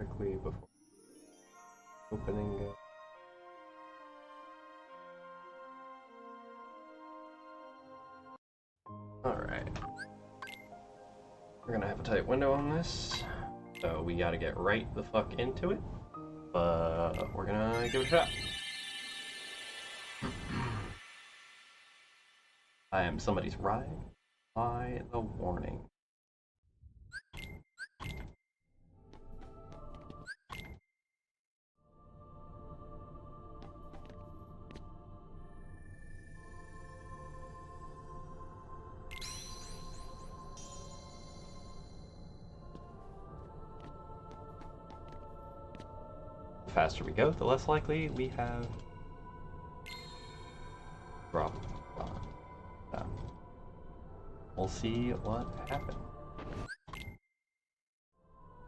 quickly before opening it. Alright. We're gonna have a tight window on this, so we gotta get right the fuck into it, but we're gonna give it a shot. I am somebody's ride by the warning. The faster we go, the less likely we have drop. So we'll see what happens.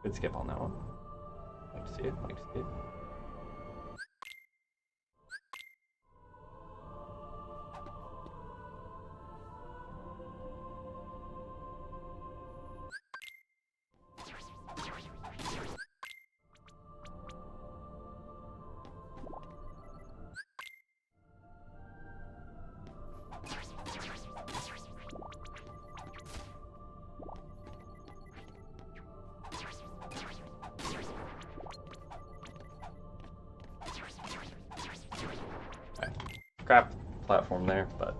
Good skip on that one. Like to see it, like to see it. Crap platform there, but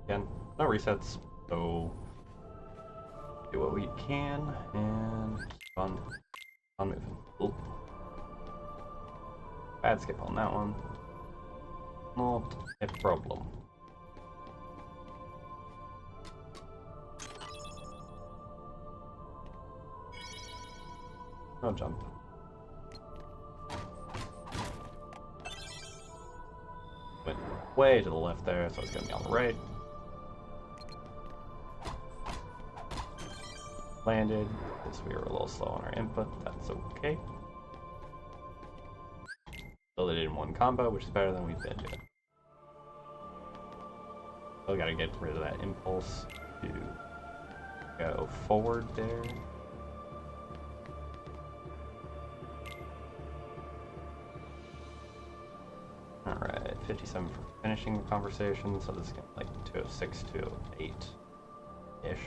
again, no resets, so do what we can and keep on moving. Oop. Bad skip on that one. Not a problem. No jump. Went way to the left there, so it's gonna be on the right. Landed, because we were a little slow on our input, that's okay. Still did it in one combo, which is better than we've been doing. Still gotta get rid of that impulse to go forward there. Alright, 57 for finishing the conversation, so this is like 206, 208-ish.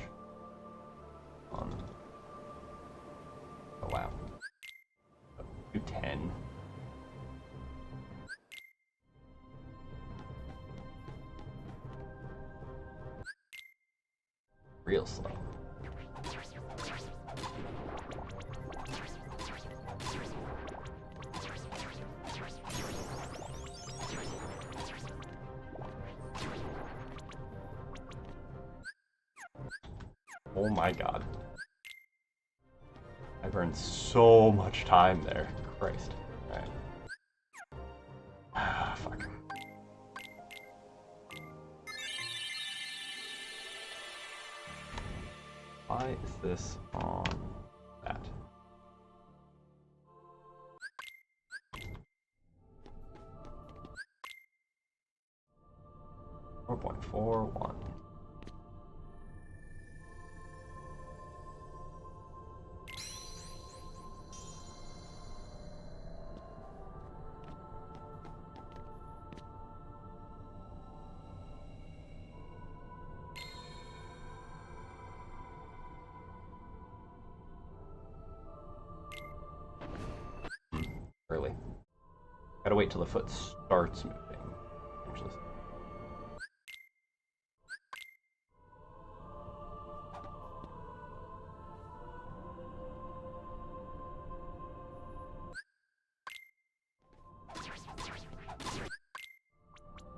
Oh wow. 210. Real slow. Oh my god. I burned so much time there. Christ. Alright. Ah, fuck. Why is this on that? .41. Early. Gotta wait till the foot starts moving. Actually.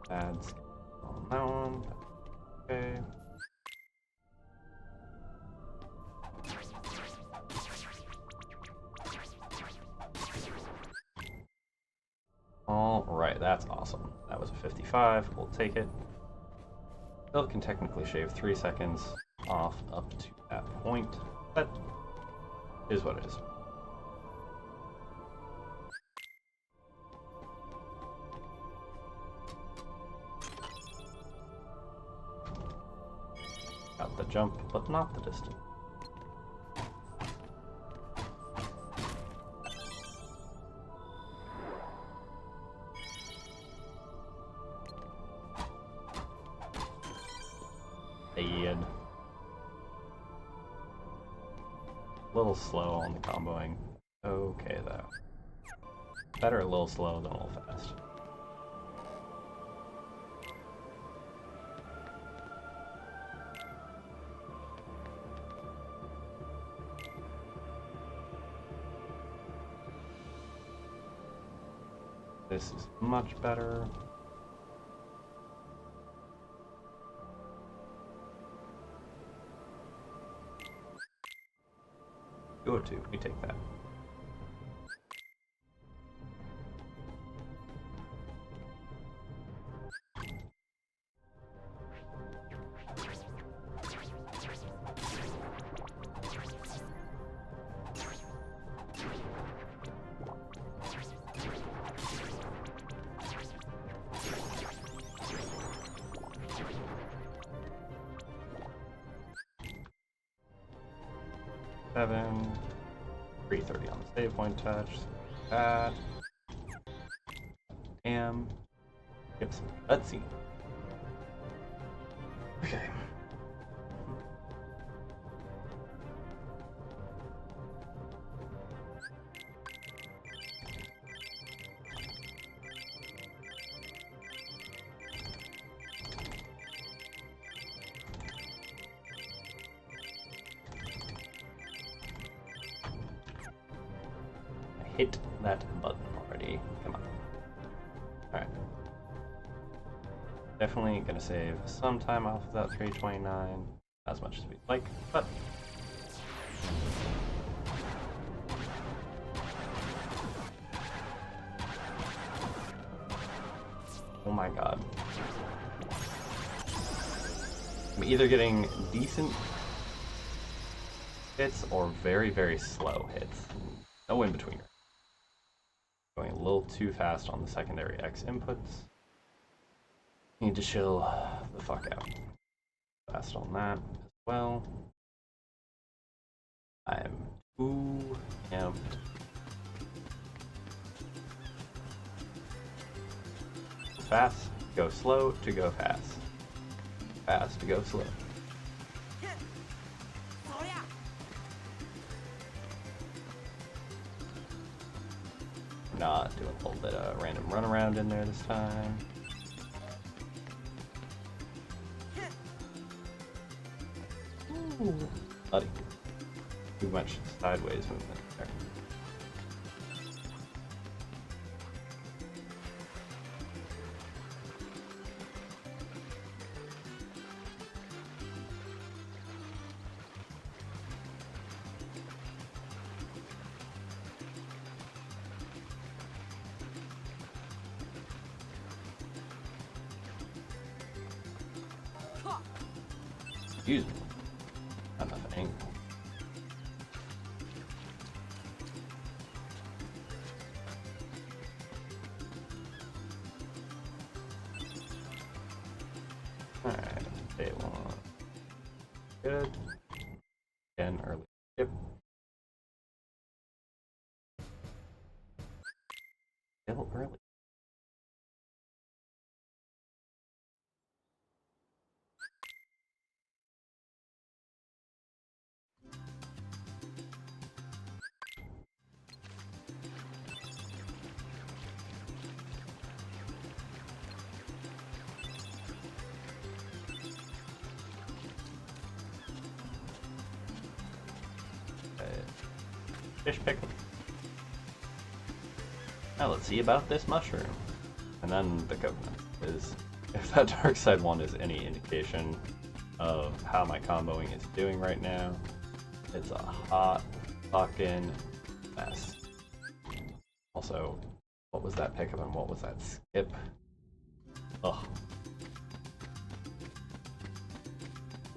Bad skip on that one. Okay. Alright, that's awesome. That was a 55, we'll take it. Still can technically shave 3 seconds off up to that point. That is what it is. Got the jump, but not the distance. Bad. A little slow on the comboing. Okay, though. Better a little slow than a little fast. This is much better. Go to, we take that. Seven. 330 on the save point touch. That. Damn. Get some cutscene. Okay. Hit that button already. Come on. Alright. Definitely gonna save some time off of that 329. Not as much as we'd like, but oh my god. I'm either getting decent hits or very, very slow hits. No in between. Going a little too fast on the secondary X inputs. Need to chill the fuck out. Fast on that as well. I'm too amped. Fast, go slow to go fast. Fast to go slow. Not doing a little bit of random run around in there this time. Ooh, buddy. Too much sideways movement there. Excuse me. Not enough angle. Alright, day one. Good. Again, early skip. Still early. Fish pickle. Now let's see about this mushroom. And then the coconut. Is if that dark side one is any indication of how my comboing is doing right now, it's a hot fucking mess. Also, what was that pickup and what was that skip? Ugh.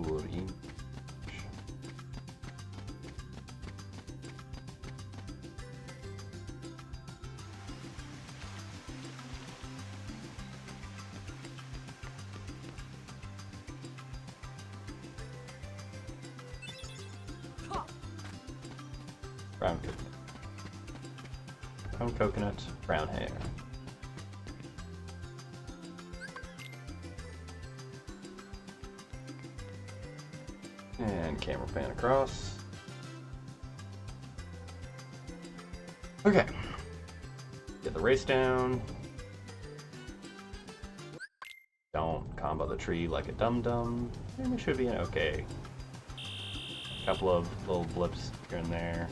Green. Brown coconut. Brown coconut, brown hair. And camera pan across. Okay. Get the race down. Don't combo the tree like a dum-dum. And we should be in okay. A couple of little blips here and there.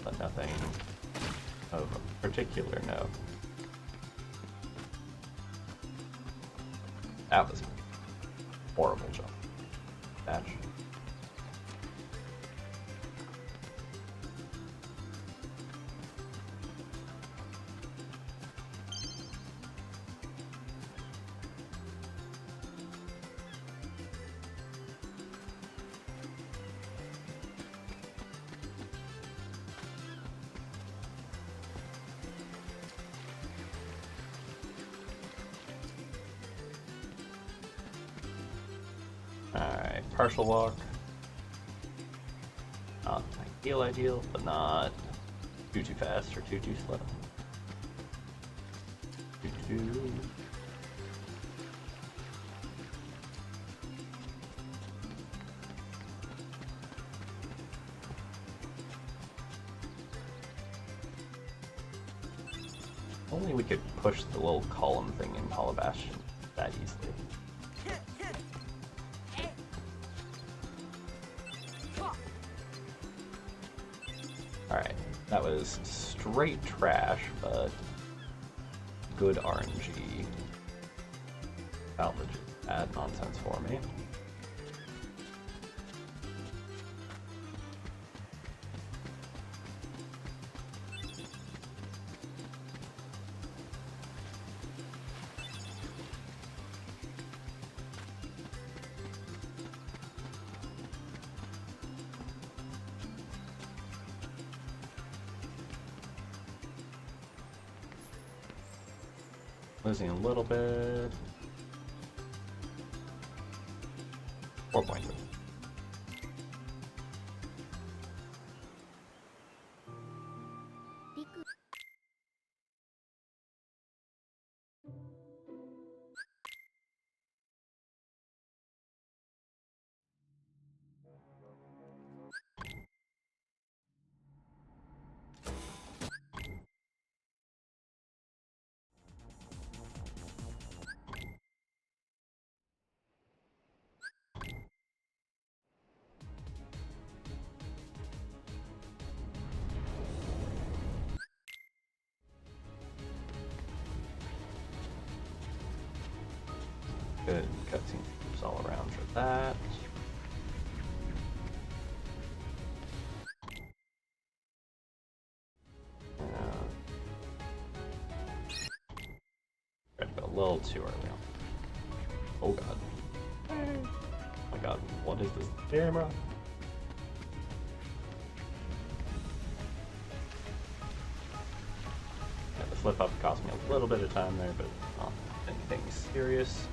But nothing of particular note. That was a horrible jump. Dash. Alright, partial walk. Not ideal, but not too fast or too slow. Too. Only we could push the little column thing in Hollow Bastion that easily. Alright, that was straight trash, but good RNG. Salvage bad nonsense for me. Losing a little bit. 4.3. Good cutscene all around for that. Tried to go a little too early on. Oh god. Oh my god, what is this camera? Yeah, the flip up cost me a little bit of time there, but not anything serious.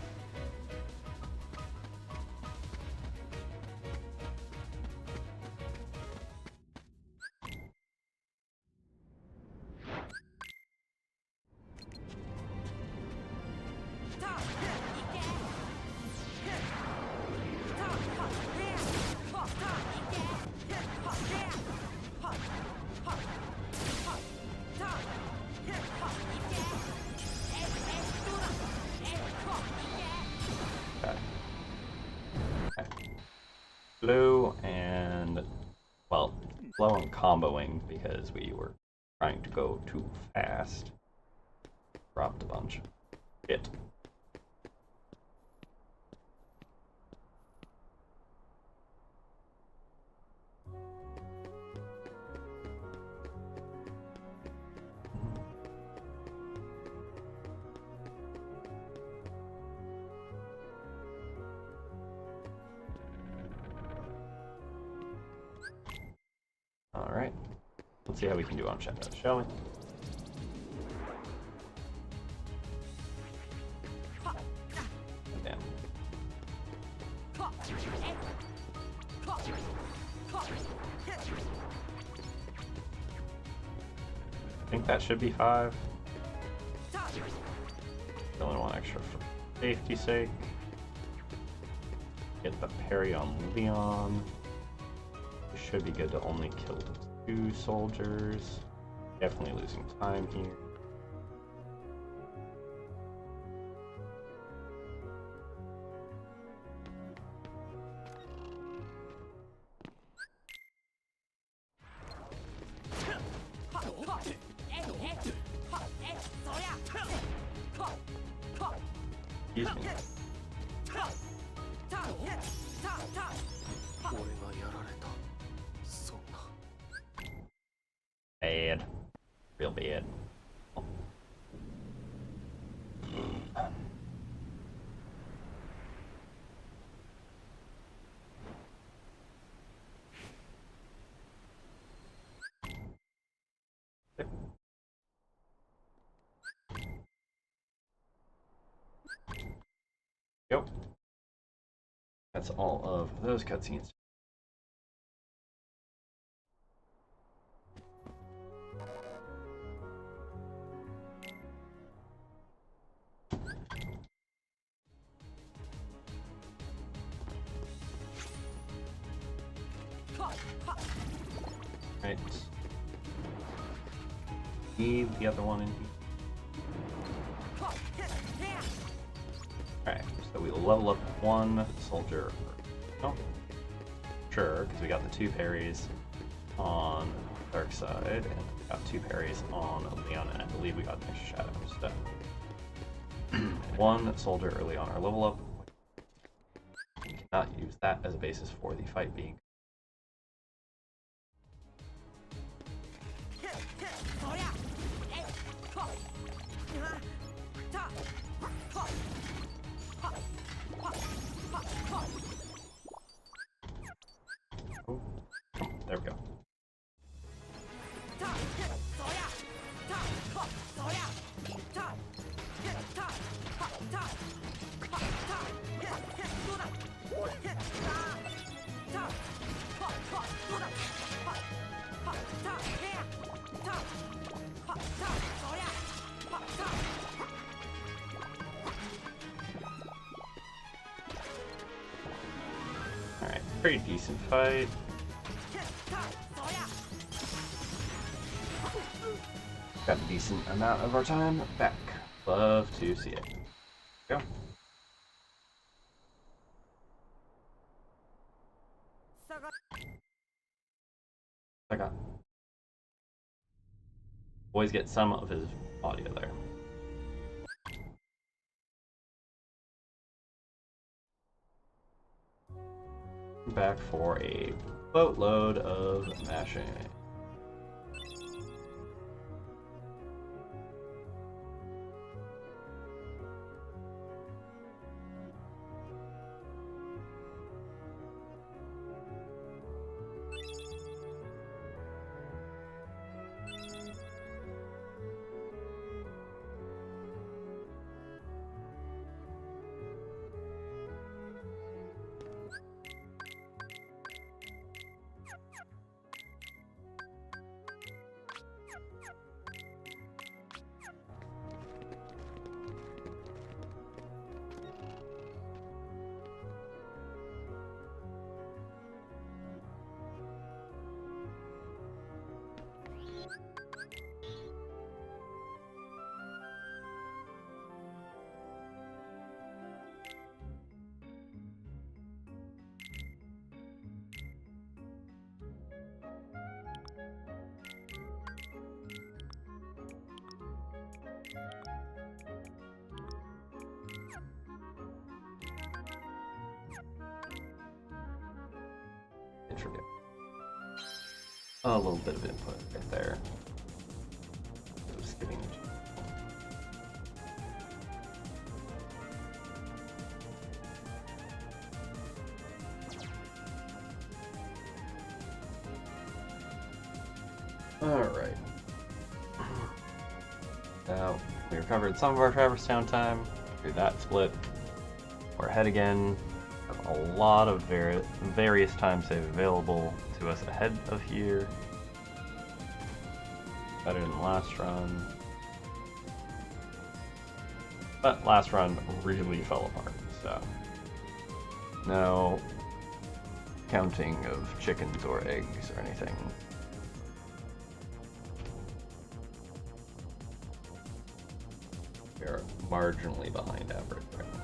Slow and, well, slow on comboing because we were trying to go too fast. Dropped a bunch. Hit. Alright, let's see how we can do on Shadow, shall we? Damn. I think that should be 5. Only one extra for safety's sake. get the parry on Leon. We should be good to only kill 2 soldiers. Definitely losing time here. Excuse me. Bad. Real bad. Yep. That's all of those cutscenes. Right. Leave the other one in here. Alright, so we level up 1 soldier. Oh, sure, because we got the 2 parries on Dark Side, and we got 2 parries on Leon, and I believe we got an extra shadow. So 1 soldier early on our level up. We cannot use that as a basis for the fight being. Oh, there we go. Alright, pretty decent fight. Got a decent amount of our time back. Love to see it. Go. I got. Always get some of his audio there. Back for a boatload of mashing. A little bit of input right there. Just skipping. Alright. Now, we recovered some of our Traverse Town time through that split. We're ahead again. Have a lot of various time save available to us ahead of here. Better than the last run. But last run really fell apart, so No counting of chickens or eggs or anything. We're marginally behind average right now.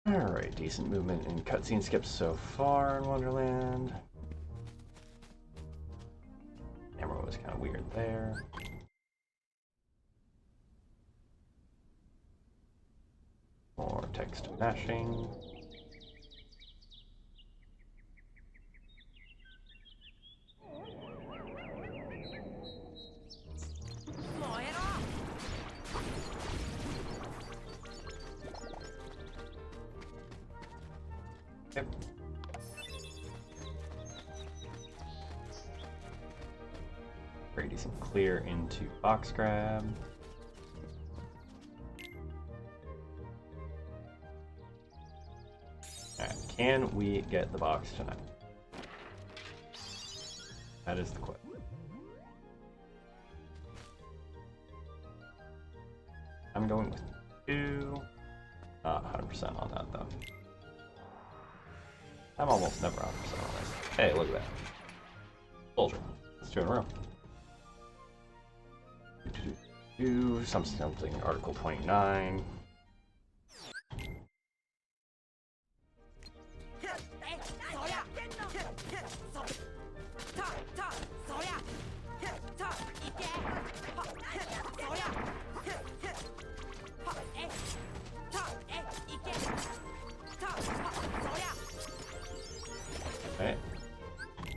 Alright, decent movement and cutscene skips so far in Wonderland. Camera was kind of weird there. More text mashing. Yep. Very decent clear into box grab. Alright, can we get the box tonight? That is the question. I'm going with 2. Not 100% on that though. I'm almost never 100% on this. Hey, look at that. Soldier. Let's 2 in a row. Something, Article 29. Okay.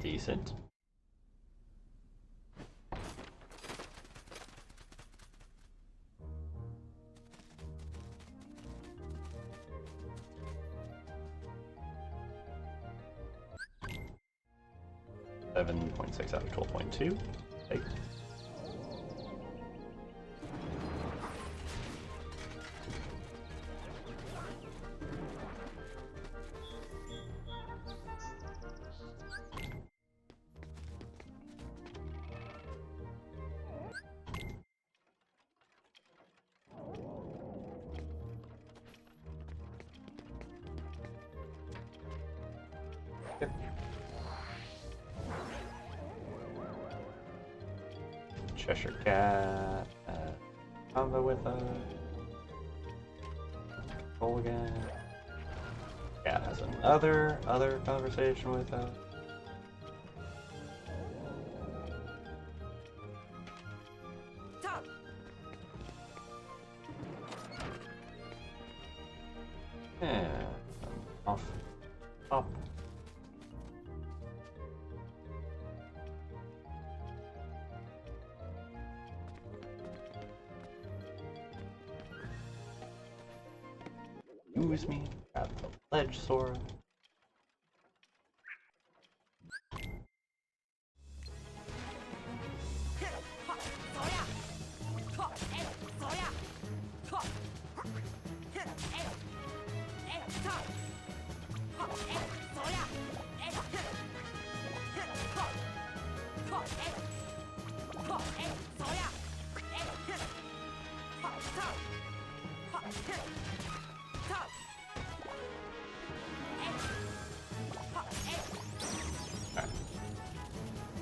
Decent. .6 out of 12.2. Hey. Yep. Cheshire Cat, combo with a Cole again. Cat has another conversation with a. Yeah, off, up. Use me, grab the ledge sword. Alright.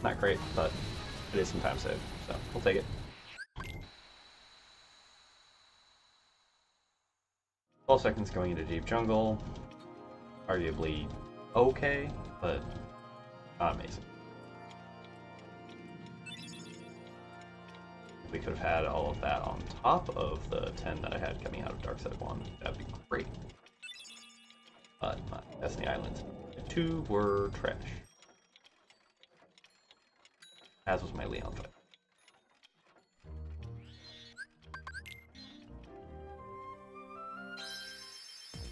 Not great, but it is some time saved, so we'll take it. 12 seconds going into deep jungle. Arguably okay, but not amazing. If we could have had all of that on top of the 10 that I had coming out of Dark Side 1, that'd be great. But my Destiny Islands 2 were trash. As was my Leon fight.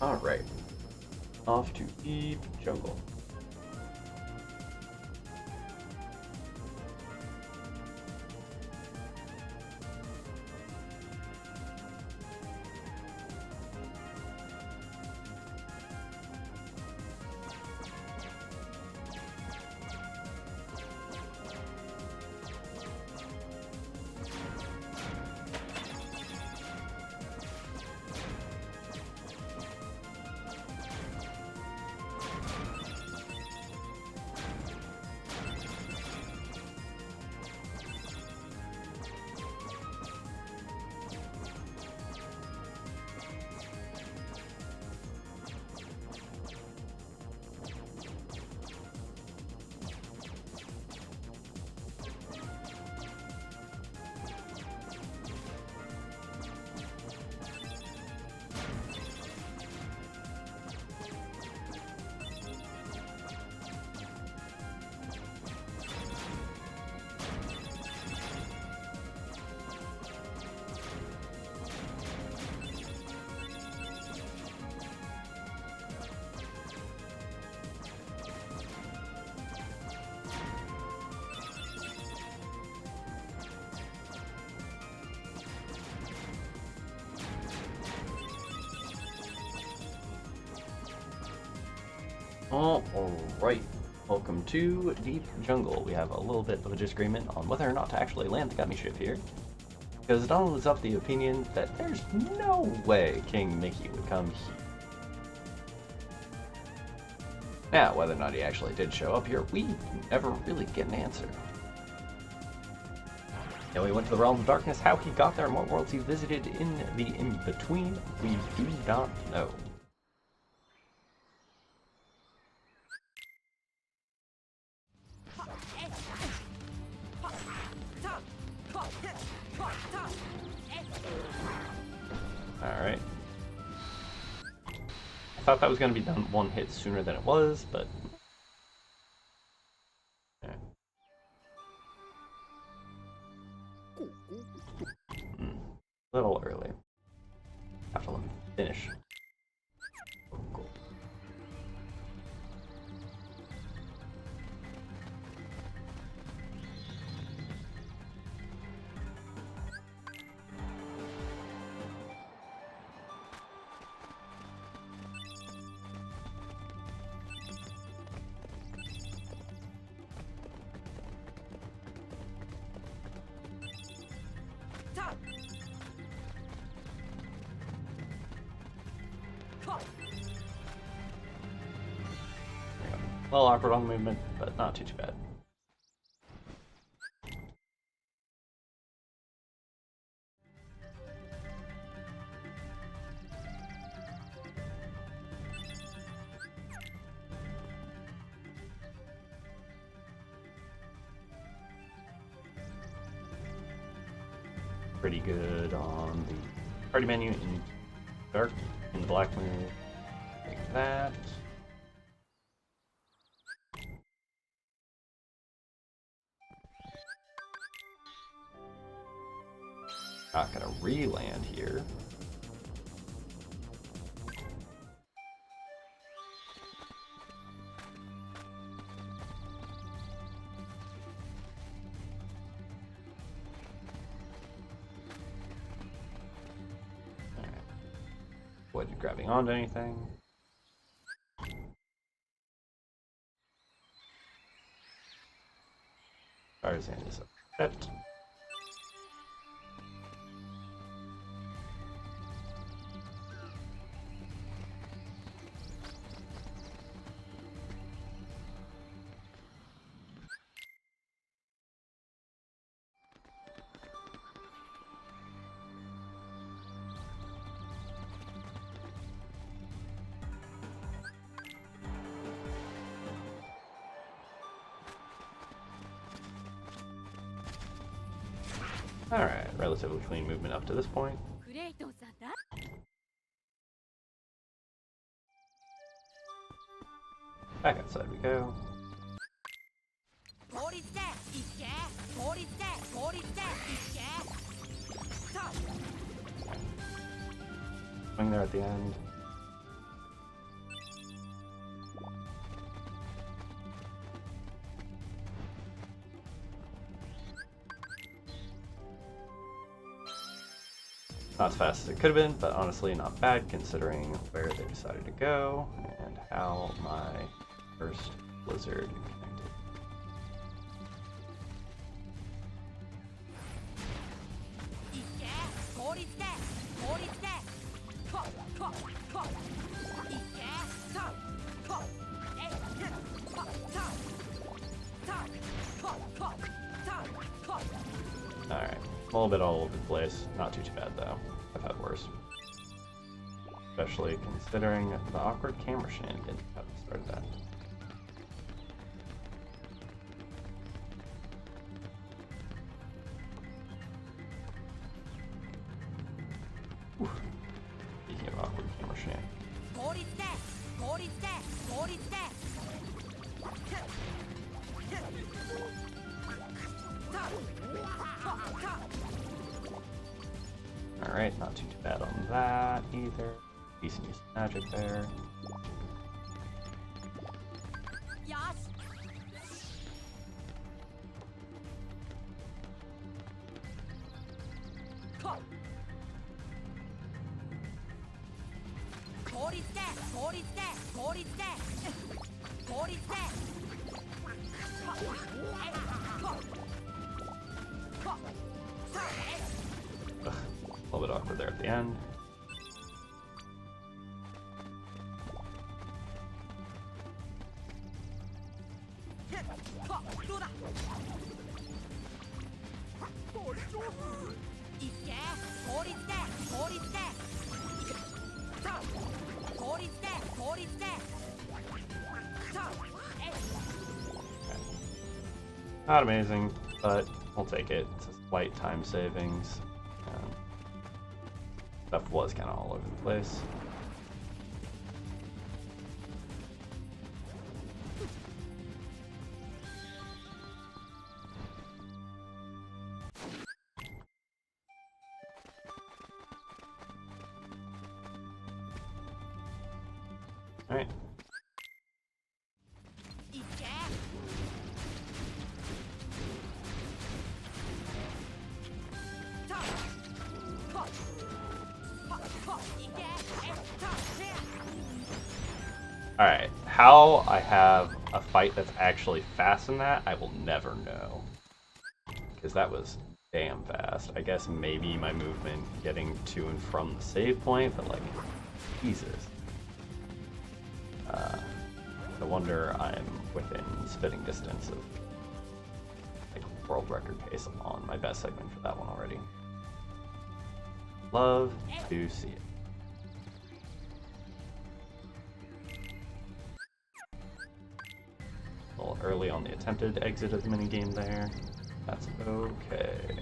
Alright. Off to deep jungle. Alright, welcome to Deep Jungle. We have a little bit of a disagreement on whether or not to actually land the gummy ship here. Because Donald is of the opinion that there's no way King Mickey would come here. Now, whether or not he actually did show up here, we never really get an answer. And we went to the Realms of Darkness. How he got there and what worlds he visited in the in-between, we do not know. Alright. I thought that was going to be done one hit sooner than it was, but... Alright. A little early. Have to let me finish. Oh, cool. A little awkward on movement, but not too bad. Pretty good on the party menu in dark, in the black move, like that. Not gonna re-land here. Avoid grabbing onto anything. Tarzan is a pet. Alright, relatively clean movement up to this point. Back outside we go. Swing there at the end. Not as fast as it could have been, but honestly not bad considering where they decided to go and how my first blizzard connected. Alright, a little bit all over the place. Not too bad though. I've had worse. Especially considering the awkward camera shenanigans that started that. Whew. Speaking of awkward camera shenanigans. Alright, not too bad on that either. Decent use of magic there. A little bit awkward there at the end. Not amazing, but we'll take it. It's a slight time savings. Stuff was kind of all over the place. All right. Alright, how I have a fight that's actually fast in that, I will never know. Because that was damn fast. I guess maybe my movement getting to and from the save point, but like, Jesus. No wonder I'm within spitting distance of like world record pace on my best segment for that one already. Love to see it. A little early on the attempted exit of the minigame there. That's okay.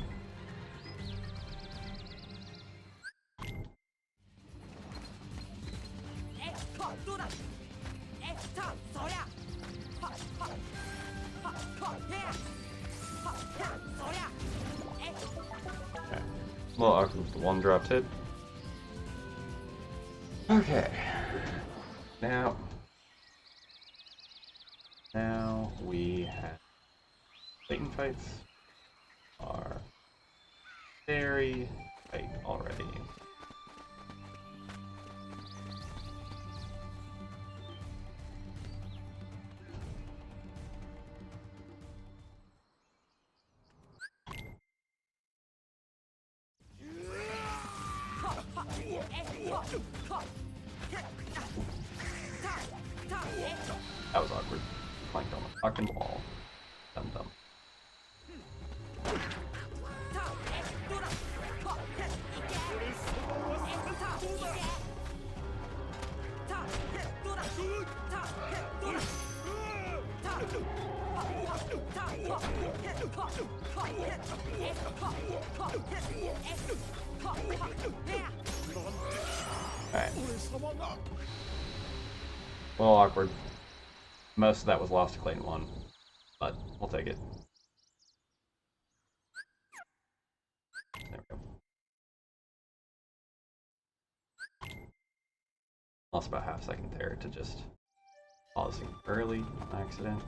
Okay. A little awkward with the one drop hit. Okay. Now we have Satan fights are very tight already. That was awkward. Planked on the fucking wall. Dumb. Alright. A little awkward. Most of that was lost to Clayton 1, but we'll take it. There we go. Lost about half a second there to just pausing early on accident.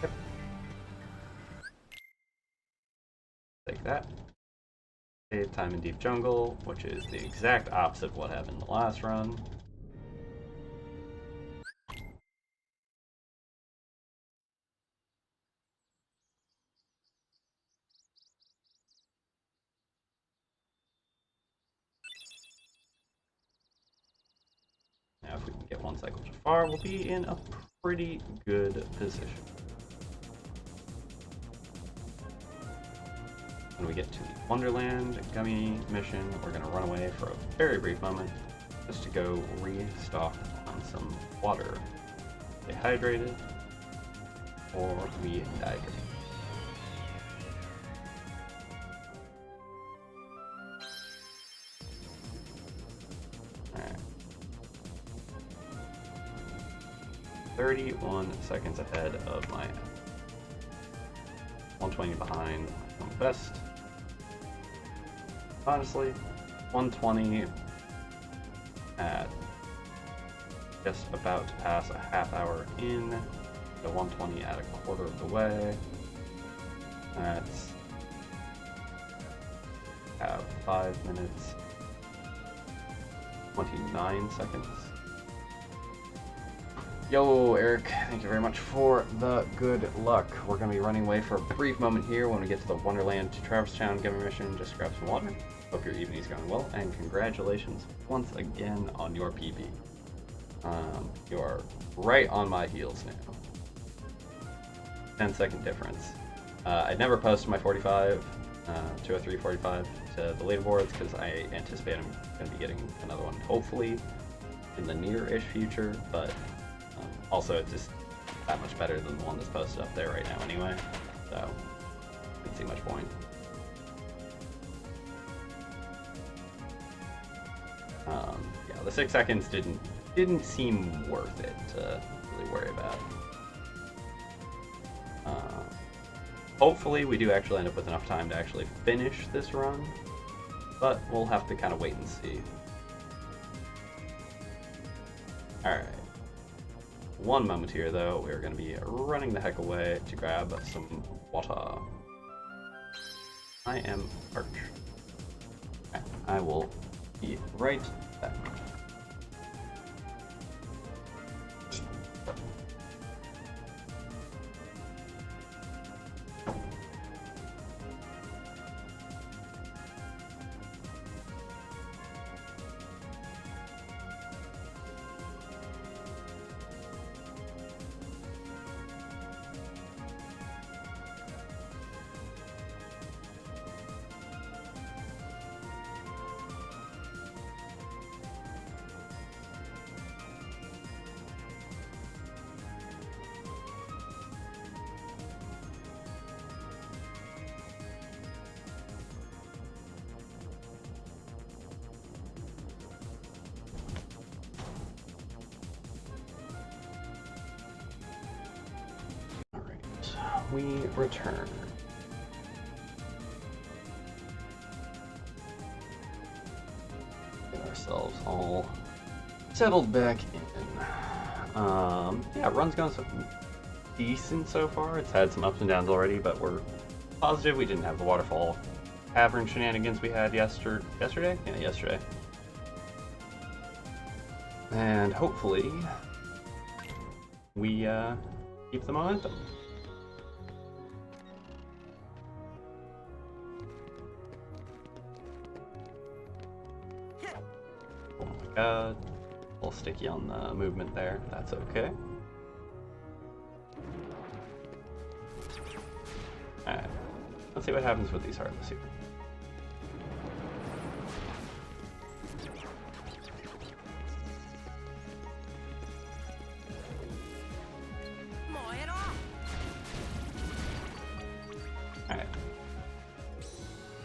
Yep. Take that. Save time in deep jungle, which is the exact opposite of what happened in the last run. Now if we can get one cycle too far, we'll be in a pretty good position. When we get to the Wonderland Gummy mission, we're going to run away for a very brief moment just to go restock on some water. Stay hydrated, or we die. Alright. 31 seconds ahead of my 120 behind my best. Honestly, 120 at just about to pass a half hour in, the 120 at a quarter of the way. That's 5 minutes, 29 seconds. Yo, Eric, thank you very much for the good luck. We're going to be running away for a brief moment here when we get to the Wonderland to Traverse Town Gummy mission. Just grab some water. Hope your evening's going well, and congratulations once again on your PB. You're right on my heels now. 10-second difference. I never posted my 45, 203.45 to the leaderboards because I anticipate I'm going to be getting another one hopefully in the near-ish future, but also it's just that much better than the one that's posted up there right now anyway, so I didn't see much point. Yeah, the 6 seconds didn't seem worth it to really worry about. Hopefully we do actually end up with enough time to actually finish this run, but we'll have to kind of wait and see. Alright. One moment here though, we're going to be running the heck away to grab some water. I am parched. Okay, I will be right back. We return. Get ourselves all settled back in. Yeah, run's going so decent so far. It's had some ups and downs already, but we're positive we didn't have the waterfall cavern shenanigans we had yesterday? Yeah, yesterday. And hopefully we keep the momentum. A little sticky on the movement there. That's okay. Alright. Let's see what happens with these heartless here. Alright.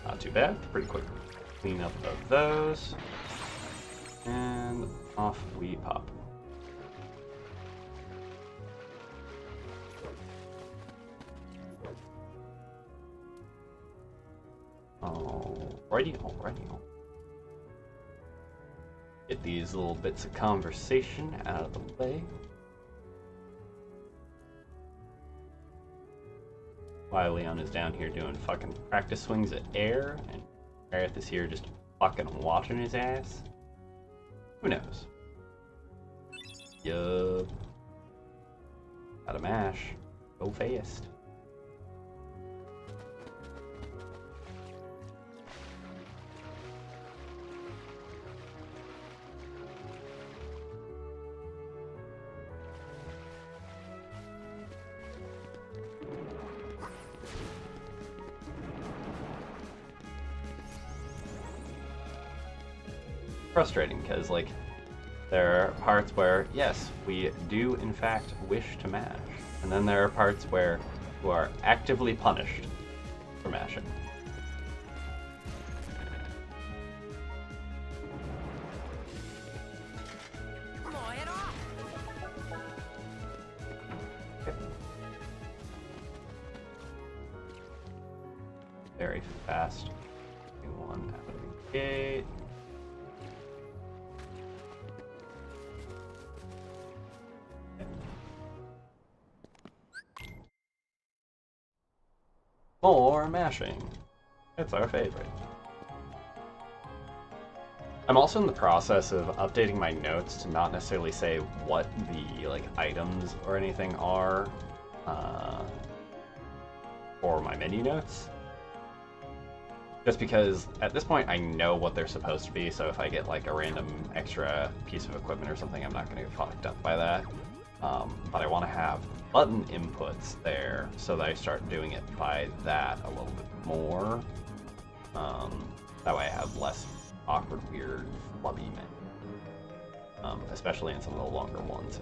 Not too bad. Pretty quick cleanup of those. And off we pop. Alrighty. Get these little bits of conversation out of the way. While Leon is down here doing fucking practice swings at air, and Gareth is here just fucking watching his ass. Who knows? Yup. Gotta mash. Go fast. Frustrating because, like, there are parts where, yes, we do in fact wish to mash, and then there are parts where you are actively punished for mashing. Okay. Very fast. One out of the gate. More mashing. It's our favorite. I'm also in the process of updating my notes to not necessarily say what the items or anything are for my menu notes. Just because at this point I know what they're supposed to be, so if I get like a random extra piece of equipment or something, I'm not going to get fucked up by that. But I want to have button inputs there so that I start doing it by that a little bit more. That way I have less awkward, weird, flubby men. Especially in some of the longer ones.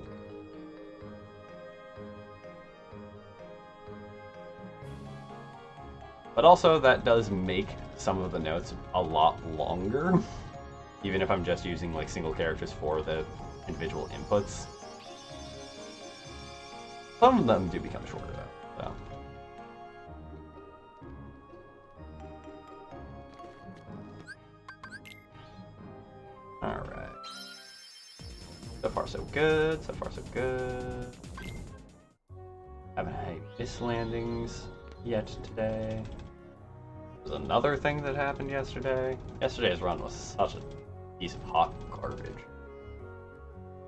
But also that does make some of the notes a lot longer, even if I'm just using like single characters for the individual inputs. Some of them do become shorter though, so. Alright. So far so good, so far so good. Haven't had any miss landings yet today. There's another thing that happened yesterday. Yesterday's run was such a piece of hot garbage.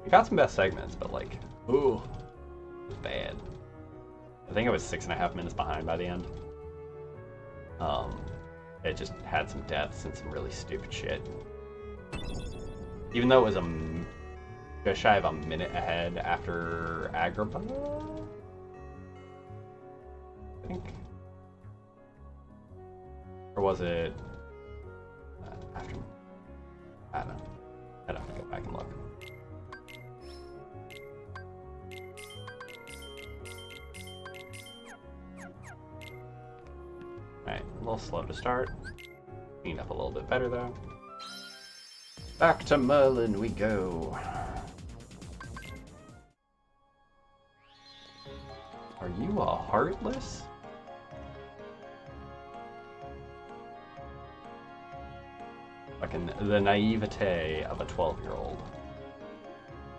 We got some best segments, but like, ooh. It was bad. I think I was 6.5 minutes behind by the end. It just had some deaths and some really stupid shit. Even though it was just shy of a minute ahead after Agrippa, I think. Or was it after? I don't know. I'd have to go back and look. Alright, a little slow to start. Cleaned up a little bit better though. Back to Merlin we go. Are you a Heartless? Fucking the naivete of a 12-year-old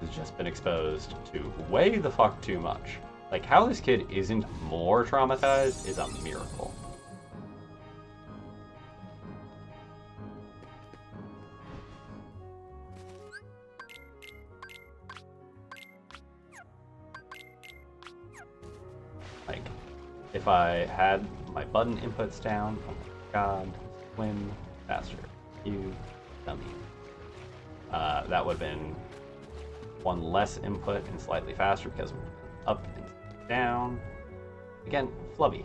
has just been exposed to way the fuck too much. Like, how this kid isn't more traumatized is a miracle. Like, if I had my button inputs down, oh my god, swim faster. You dummy. That would have been one less input and slightly faster because we're up and down. Again, flubby.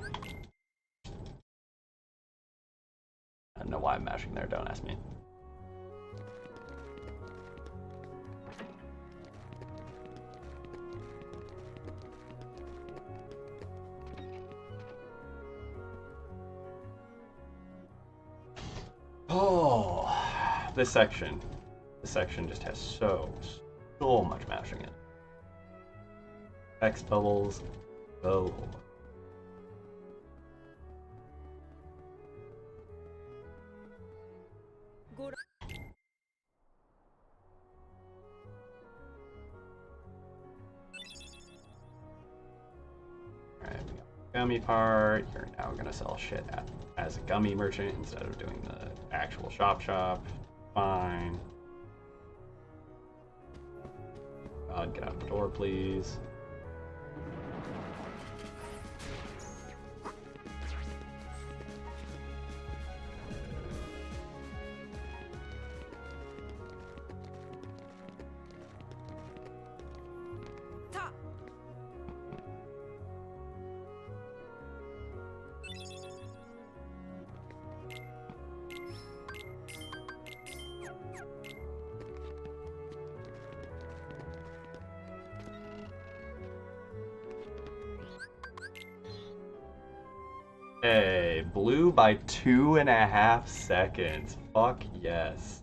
I don't know why I'm mashing there, don't ask me. Oh, this section just has so much mashing in it. X bubbles, oh. Alright, we got the gummy part. You're now gonna sell shit as a gummy merchant instead of doing the actual shop. Fine. God, get out the door, please. Hey, blue by 2.5 seconds. Fuck yes.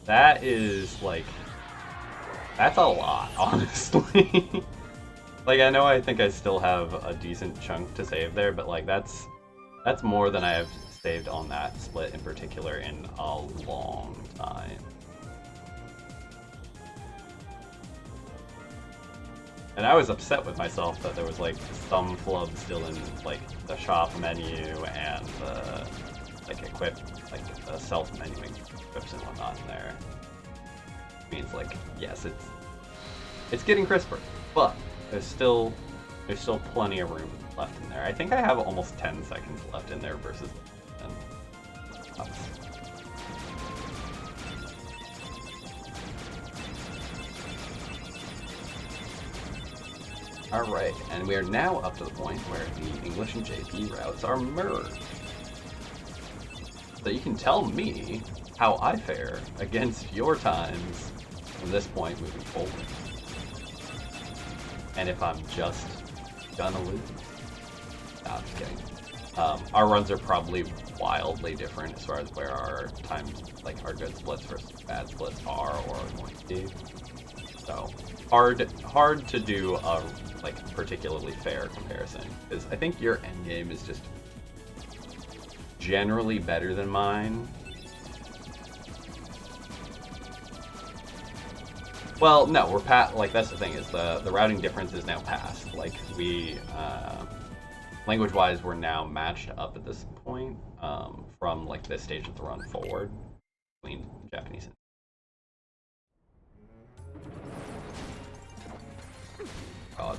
That is like, that's a lot, honestly. Like, I know I think I still have a decent chunk to save there, but like that's more than I have saved on that split in particular in a long time. And I was upset with myself that there was like some flub still in like the shop menu and the like the self menuing equips and whatnot in there. It means like, yes, it's getting crisper, but there's still plenty of room left in there. I think I have almost 10 seconds left in there versus 10. Alright, and we are now up to the point where the English and JP routes are merged. So you can tell me how I fare against your times from this point moving forward. And if I'm just gonna lose. No, I'm just kidding. Our runs are probably wildly different as far as where our time, like our good splits versus bad splits are or are going to be. So hard to do a like particularly fair comparison, because I think your endgame is just generally better than mine. Well, no, we're past, like, that's the thing, is the routing difference is now past. Like, we, language-wise, we're now matched up at this point, from, like, this stage of the run forward between Japanese and... God.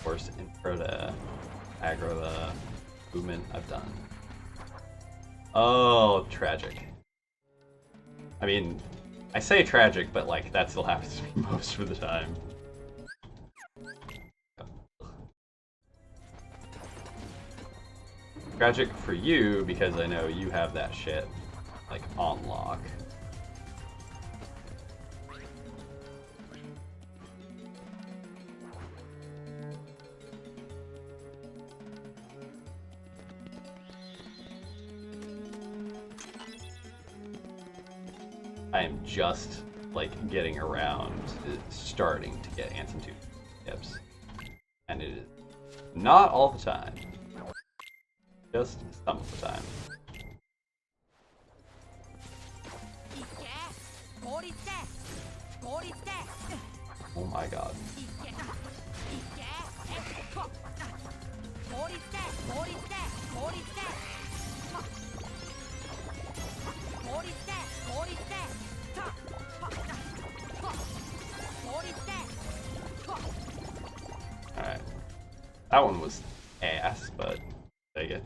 Worst intro to aggro the movement I've done. Oh, tragic. I mean... I say tragic, but like that still happens to me most of the time. Tragic for you because I know you have that shit like on lock. I am just like getting around to starting to get Ansem 2 tips. And it is not all the time. Just some of the time. Oh my god. That one was ass, but take it.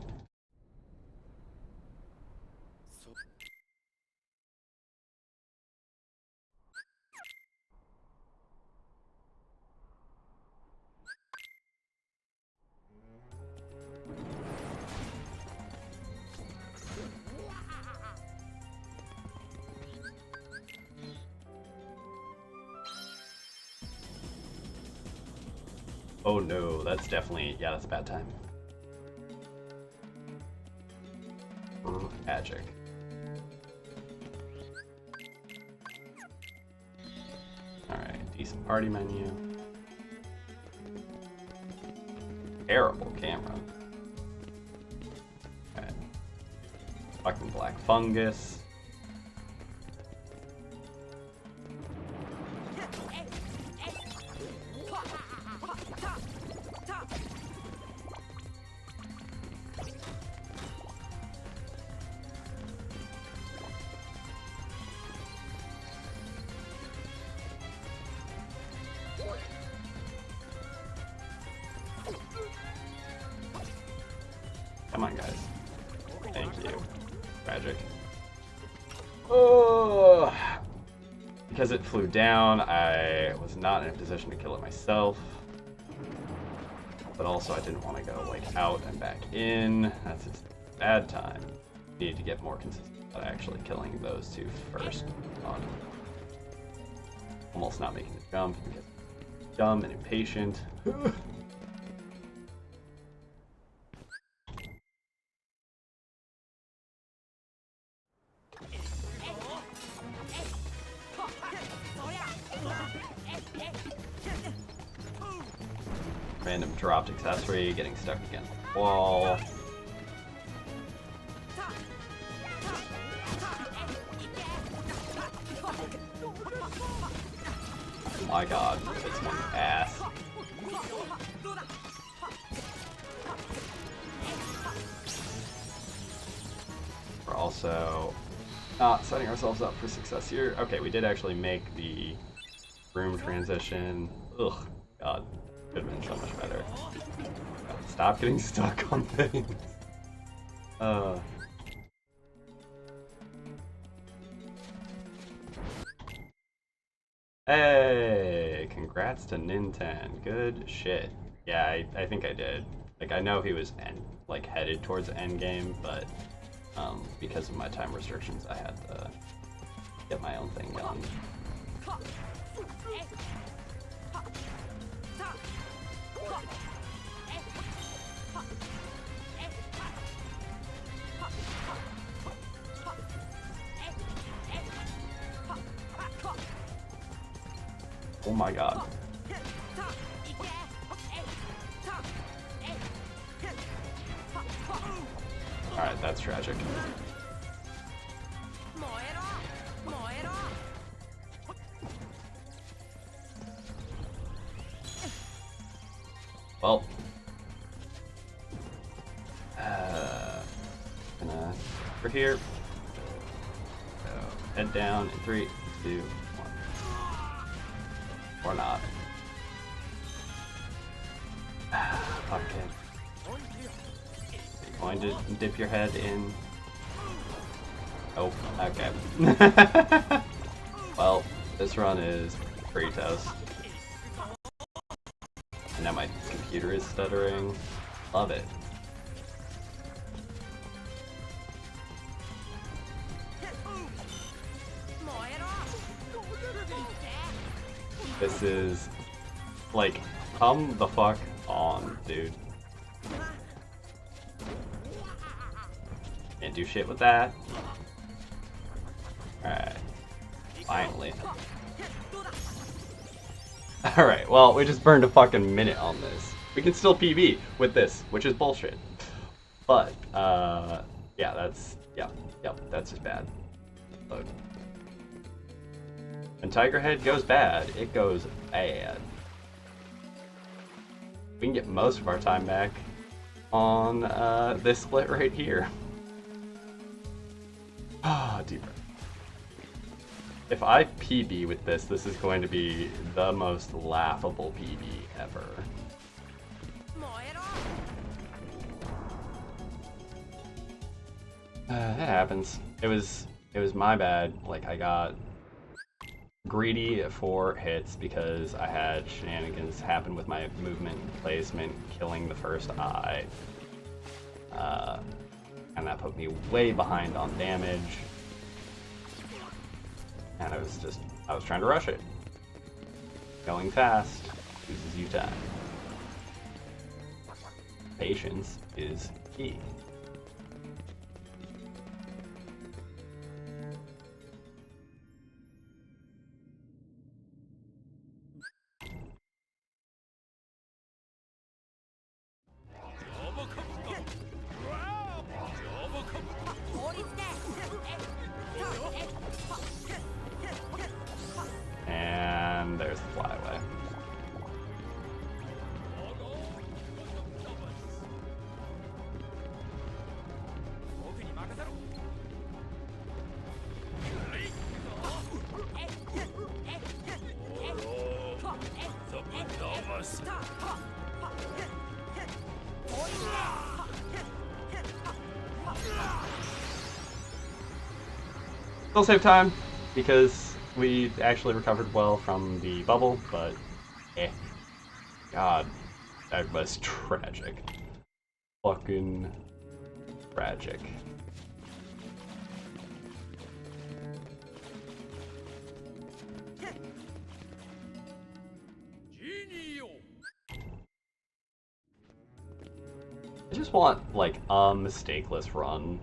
Oh no, that's definitely, yeah, that's a bad time. Magic. Alright, decent party menu. Terrible camera. Alright. Fucking black fungus. Come on, guys. Thank you. Tragic. Oh! Because it flew down, I was not in a position to kill it myself. But also I didn't want to go like out and back in. That's just a bad time. Need to get more consistent about actually killing those two first. Almost not making the jump because I'm dumb and impatient. Random dropped accessory, getting stuck against the wall. Oh my god, it's my ass. We're also not setting ourselves up for success here. Okay, we did actually make the room transition. Ugh, god. Could have been so much better. Stop getting stuck on things. Hey, congrats to Ninten. Good shit. Yeah, I think I did. Like, I know he was headed towards endgame, but because of my time restrictions, I had to get my own thing done. Oh my god. Alright, that's tragic. Well. Gonna over here. So, head down in 3, 2, 1. Or not. Okay. You're going to dip your head in. Oh, okay. Well, this run is pretty toast. And now my computer is stuttering. Love it. This is like, come the fuck on, dude. Can't do shit with that. Alright. Finally. Alright, well, we just burned a fucking minute on this. We can still PB with this, which is bullshit. But, yeah, that's, yep, that's just bad. Load. When Tiger Head goes bad, it goes bad. We can get most of our time back on this split right here. Ah, deep breath. If I PB with this, this is going to be the most laughable PB ever. That happens. It was my bad. Like, I got greedy for hits because I had shenanigans happen with my movement placement, killing the first eye. And that put me way behind on damage. And I was trying to rush it. Going fast loses you time. Patience is key. And there's the flyaway. Still save time because we actually recovered well from the bubble, but God, that was tragic. Fucking tragic. I just want like a mistakeless run,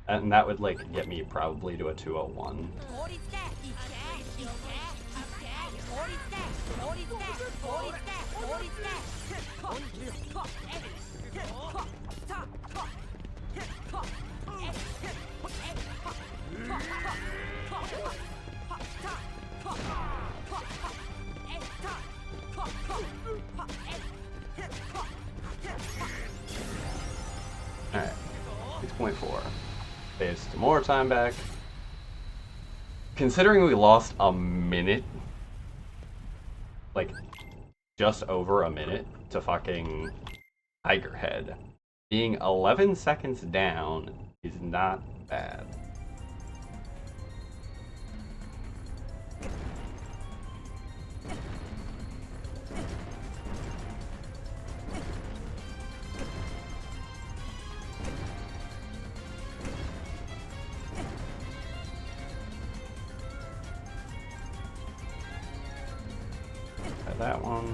and that would like get me probably to a 201. Alright, 6.4. Saves some more time back. Considering we lost a minute, like just over a minute to fucking Tiger Head, being 11 seconds down is not bad. That one.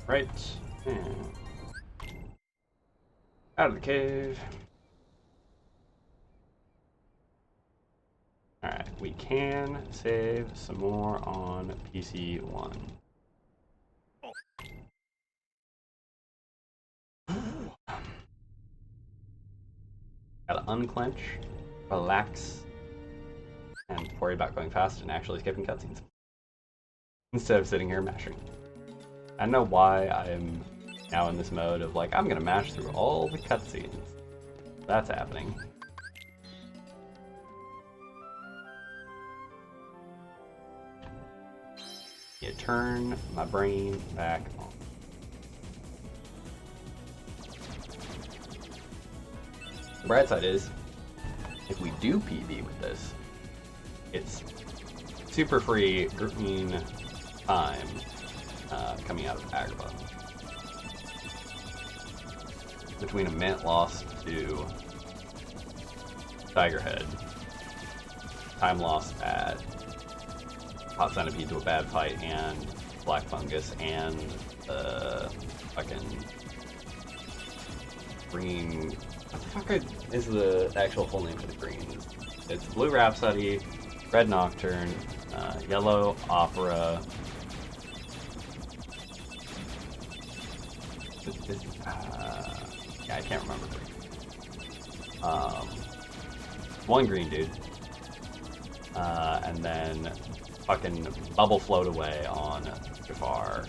Right. And out of the cave. Alright, we can save some more on PC1. Gotta unclench, relax, and worry about going fast and actually skipping cutscenes. Instead of sitting here mashing. I don't know why I'm now in this mode of like, I'm gonna mash through all the cutscenes. That's happening. You turn my brain back on. The bright side is, if we do PB with this, it's super free green time coming out of Agrabah. Between a minute lost to Tiger Head, time lost at Hot Centipede to a bad fight, and Black Fungus, and fucking green. What the fuck is the actual full name for the greens? It's Blue Rhapsody, Red Nocturne, Yellow Opera. Yeah, I can't remember. One green dude, and then fucking Bubble Float Away on Jafar.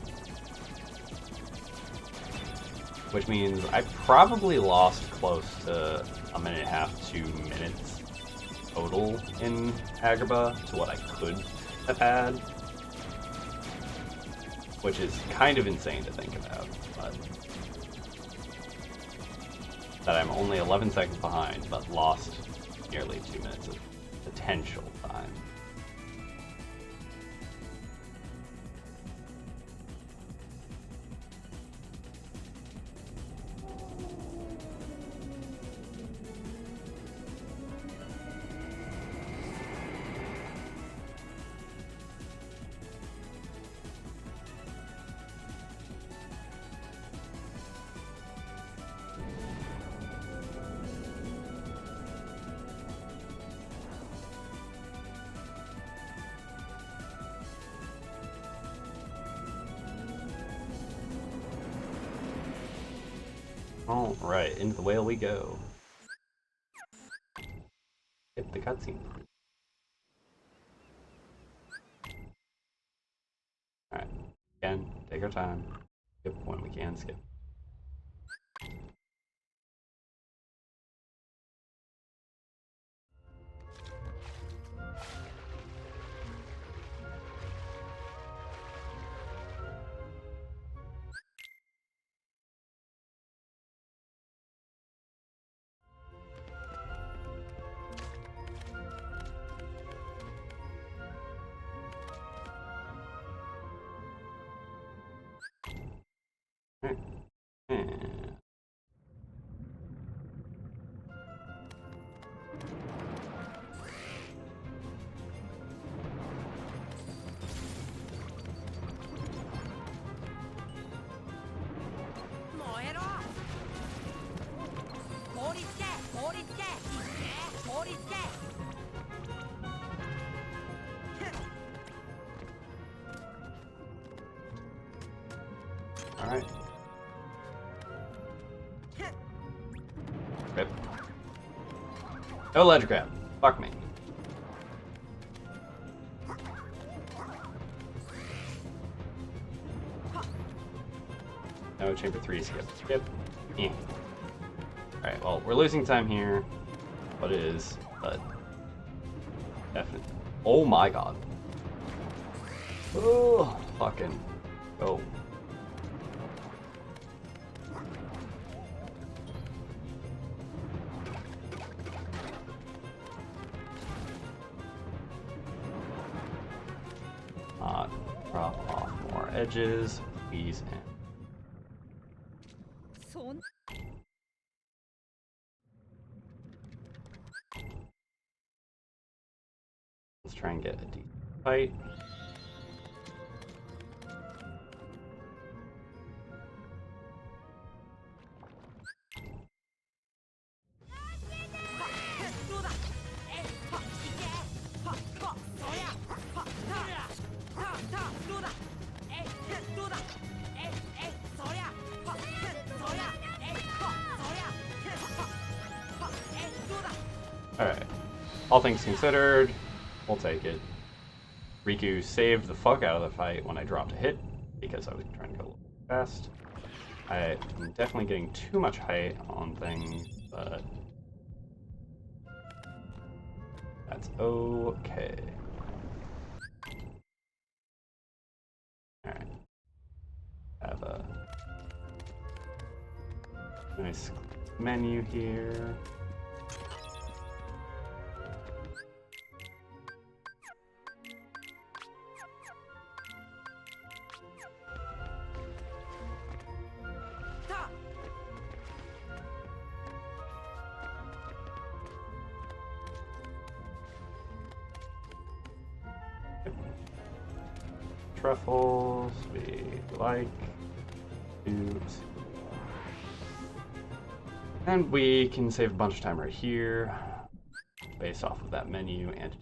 which means I probably lost close to 1.5 to 2 minutes total in Agrabah to what I could have had, which is kind of insane to think about, but that I'm only 11 seconds behind, but lost nearly 2 minutes of potential time. Alright, into the whale we go. Skip the cutscene. Alright, again, take our time. Skip when we can skip. Alright. Rip. No ledge grab. Fuck me. No, chamber 3, skip. Skip. Eh. Alright, well, we're losing time here. What it is, but definitely. Oh my god. Oh, fucking go. Drop off more edges, please. Let's try and get a deep fight. Alright, all things considered, we'll take it. Riku saved the fuck out of the fight when I dropped a hit, because I was trying to go a little fast. I'm definitely getting too much height on things, but that's okay. Alright. Have a nice menu here. Truffles, we like. Oops. And we can save a bunch of time right here, based off of that menu and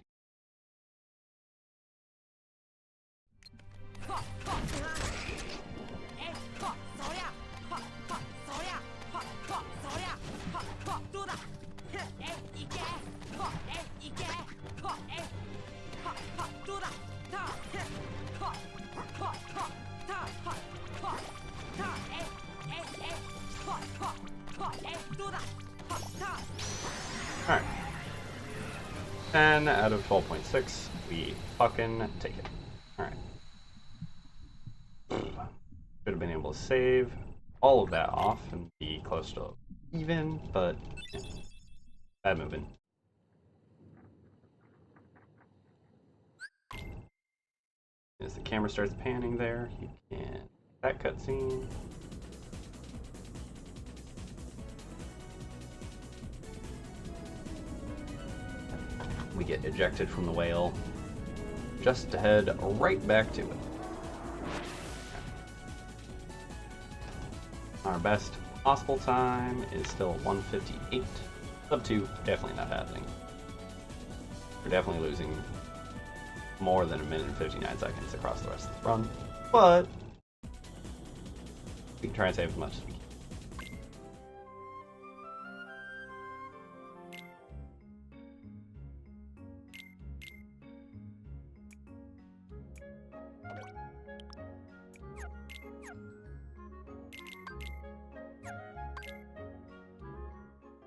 10 out of 12.6. We fucking take it. Alright. Should have been able to save all of that off and be close to even, but yeah, bad moving. As the camera starts panning there, you can that cutscene. We get ejected from the whale just to head right back to it. Our best possible time is still 1:58. Sub 2, definitely not happening. We're definitely losing more than 1 minute and 59 seconds across the rest of this run, but we can try and save as much as we can.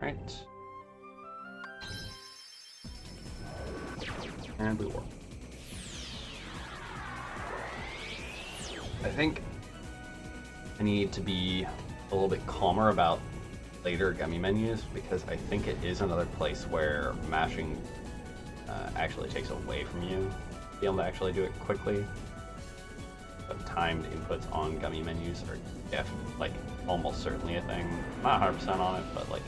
Right. And we work. I think I need to be a little bit calmer about later gummy menus because I think it is another place where mashing actually takes away from you to be able to actually do it quickly. But timed inputs on gummy menus are definitely, like, almost certainly a thing. Not 100% on it, but like.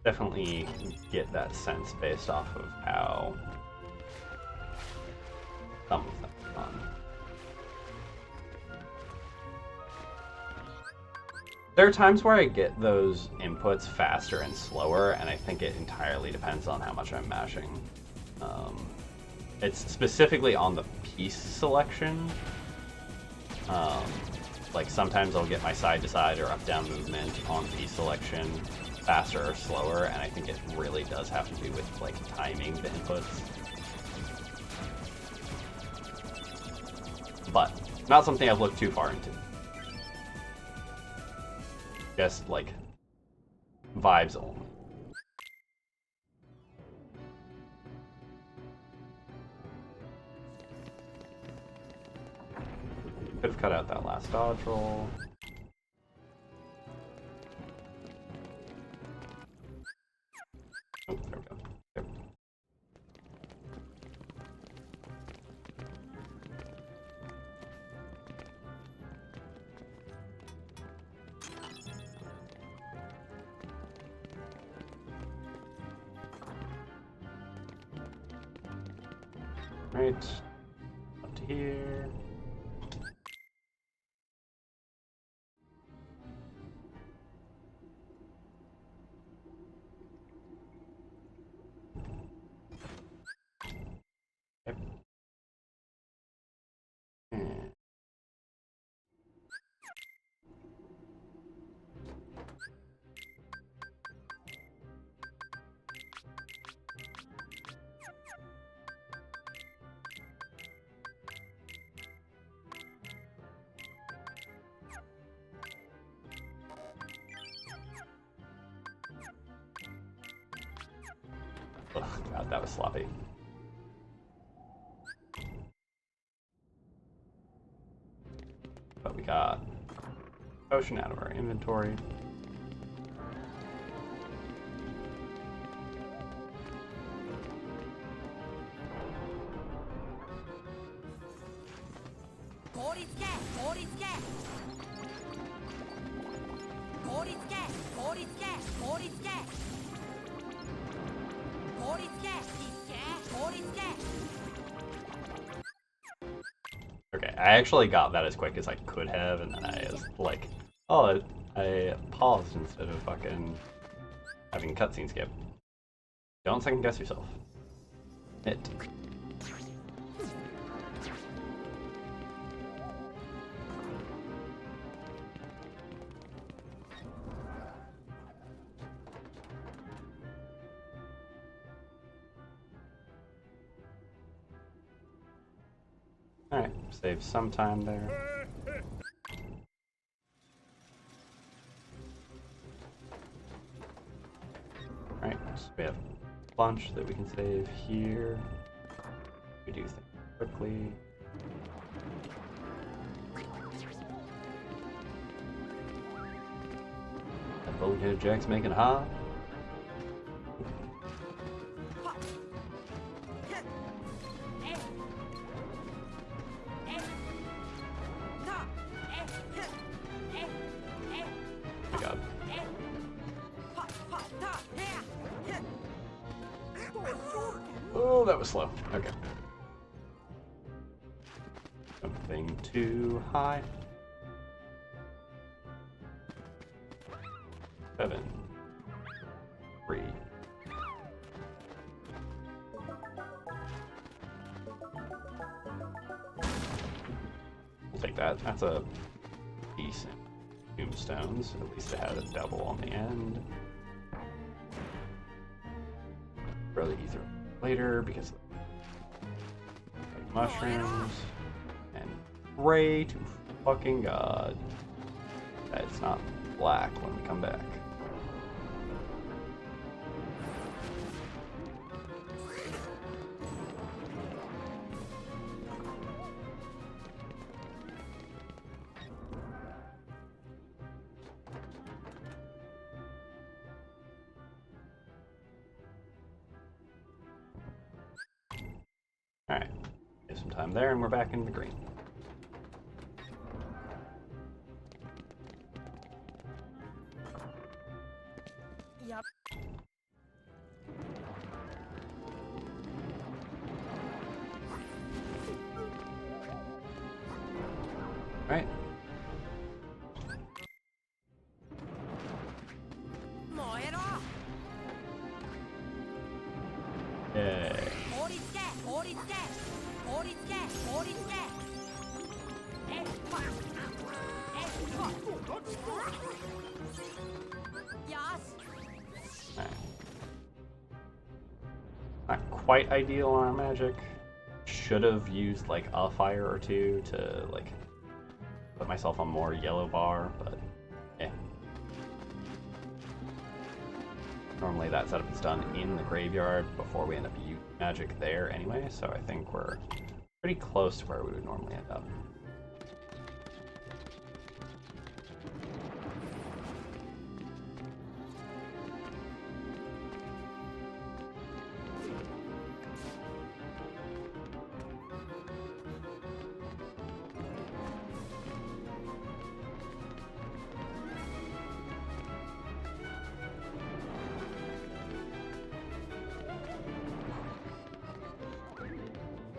Definitely get that sense based off of how some of them are done. There are times where I get those inputs faster and slower, and I think it entirely depends on how much I'm mashing. It's specifically on the piece selection. Like sometimes I'll get my side-to-side or up-down movement on piece selection faster or slower, and I think it really does have to do with like timing the inputs. But not something I've looked too far into. Just like vibes only. Could have cut out that last dodge roll. Oh, there we go. Yep. Right. Up to here. Ugh, God, that was sloppy. But we got potion out of our inventory. Okay, I actually got that as quick as I could have, and then I was like, oh, I paused instead of fucking having cutscene skip. Don't second guess yourself. It. Alright, save some time there. We have a bunch that we can save here. We do things quickly. That bulkhead jack's making hot. Oh, that was slow. Okay. Something too high. 7, 3. We'll take that. That's a decent tombstones. At least it had a double on the end. Probably either later because of mushrooms. And pray to fucking God that it's not black when we come back. Alright, give some time there and we're back in the green. Yep. Alright. Yay. Not quite ideal on our magic. Should have used like a fire or two to like put myself on more yellow bar, but yeah. Normally that setup is done in the graveyard before we end up using magic there anyway, so I think we're pretty close to where we would normally end up.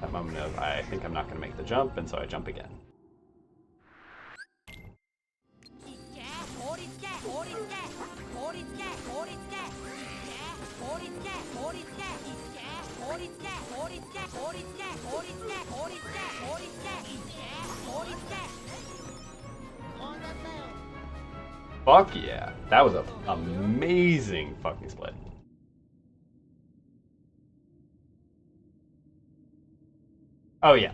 That moment of, I think I'm not going to make the jump, and so I jump again. Fuck yeah, that was an amazing fucking split. Oh yeah,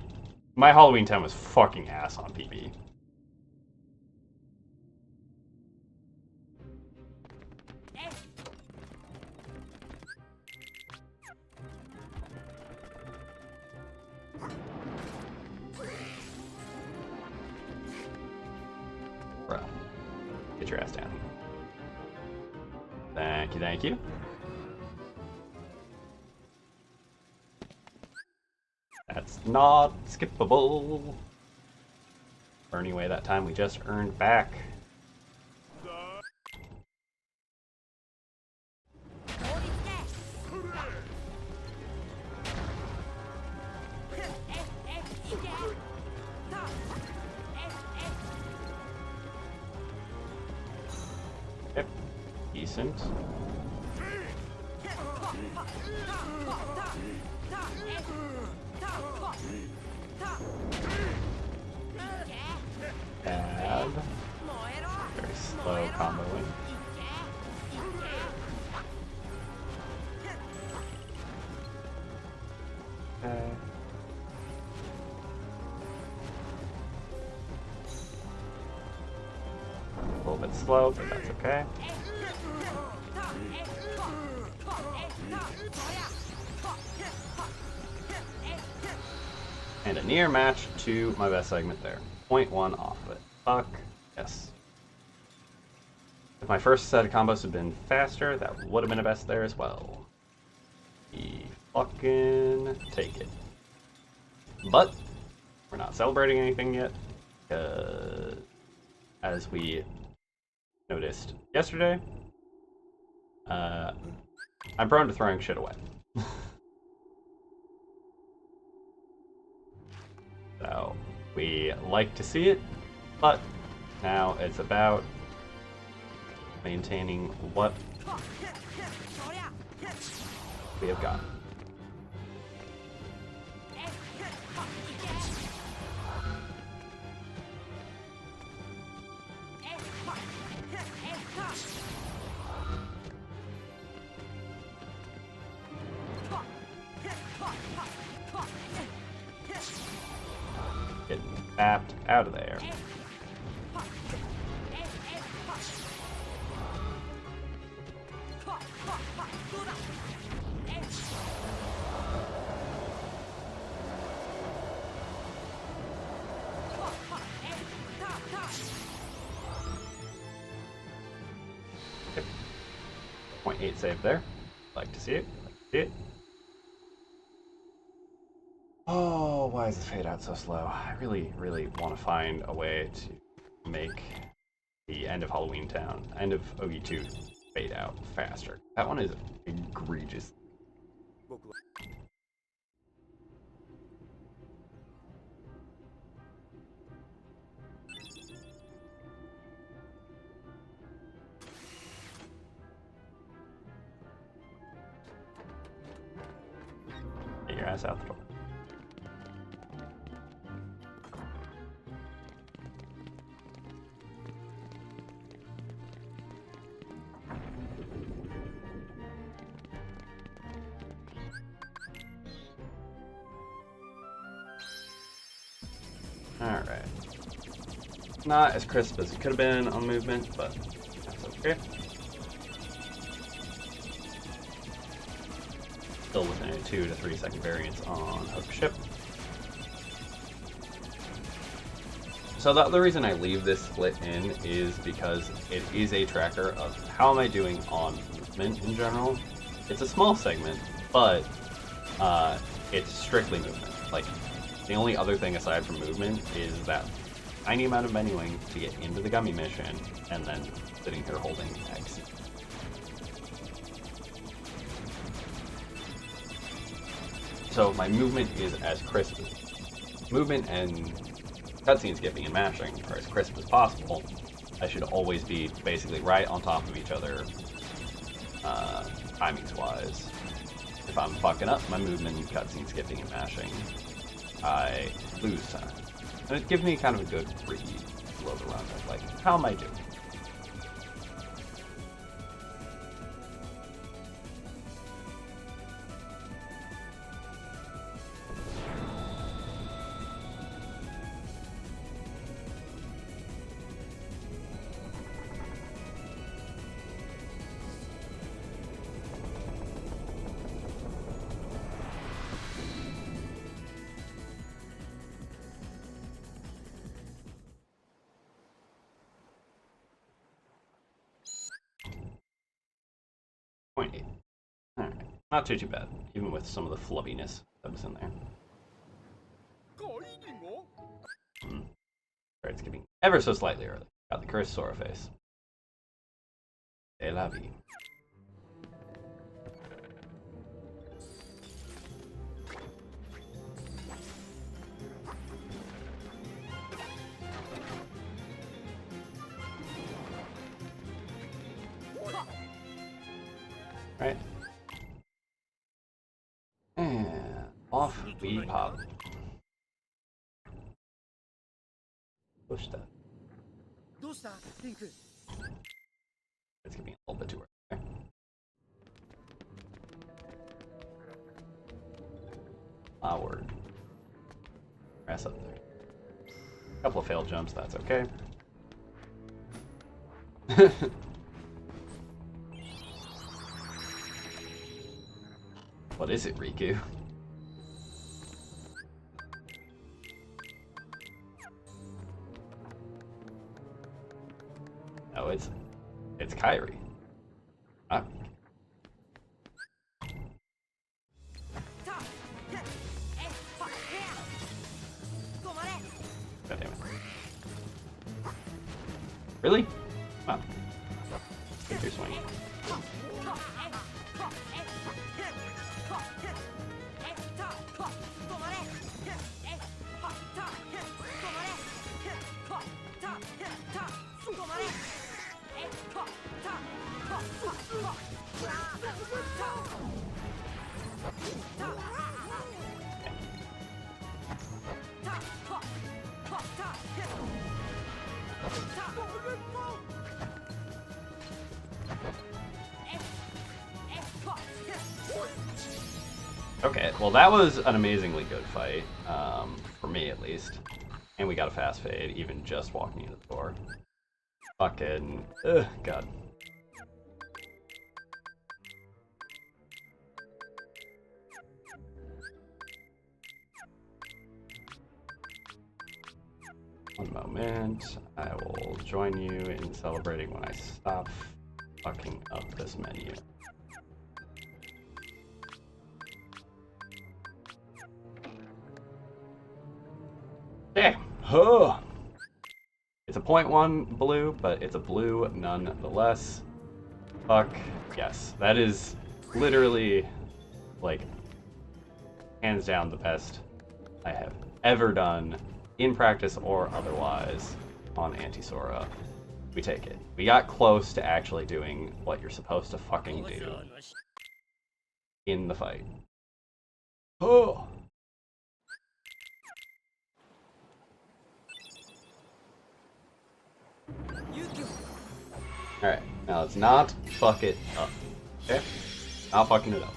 my Halloween 10 was fucking ass on PB. Bro, get your ass down here. Thank you, thank you. That's not skippable. Burning away that time we just earned back. Yep, decent. Bad. Very slow comboing. Okay. A little bit slow, but that's okay. And a near match to my best segment there. 0.1 off of it. Fuck yes. If my first set of combos had been faster, that would have been a best there as well. Fucking take it. But we're not celebrating anything yet, as we noticed yesterday, I'm prone to throwing shit away. So we like to see it, but now it's about maintaining what we have got. Getting bapped out of there. Yep. 0.8 save there. Like to see it. Like to see it. Oh, why is the fade out so slow? I really, really want to find a way to make the end of Halloween Town, end of OE2 fade out faster. That one is egregious. Get your ass out the door. Alright. Not as crisp as it could have been on movement, but that's okay. Still within a 2 to 3 second variance on hook ship. So the other reason I leave this split in is because it is a tracker of how am I doing on movement in general. It's a small segment, but it's strictly movement. Like, the only other thing aside from movement is that tiny amount of menuing to get into the gummy mission, and then sitting here holding X. So my movement is as crisp as movement and cutscene skipping and mashing are as crisp as possible. I should always be basically right on top of each other, timings wise. If I'm fucking up my movement, cutscene skipping and mashing, I lose time. And it gives me kind of a good read load around it. Like, how am I doing? Alright. Not too bad, even with some of the flubbiness that was in there. Started skipping ever so slightly early. Got the cursed Sora face. C'est la vie. Right. And off we pop. Push that. It's getting a little bit too early. Word. Press up there. A couple of failed jumps, that's okay. What is it, Riku? No, it's Kairi. Ah. God damn it. Really? Wow. Take your swing. Okay, well that was an amazingly good fight, for me at least. And we got a fast fade, even just walking in the door. Fucking, God. One moment, I will join you in celebrating when I stop fucking up this menu. Damn! Oh. It's a 0.1 blue, but it's a blue nonetheless. Fuck yes. That is literally, like, hands down the best I have ever done, in practice or otherwise, on Anti-Sora. We take it. We got close to actually doing what you're supposed to fucking do in the fight. Oh! Alright, now let's not fuck it up. Okay? Not fucking it up.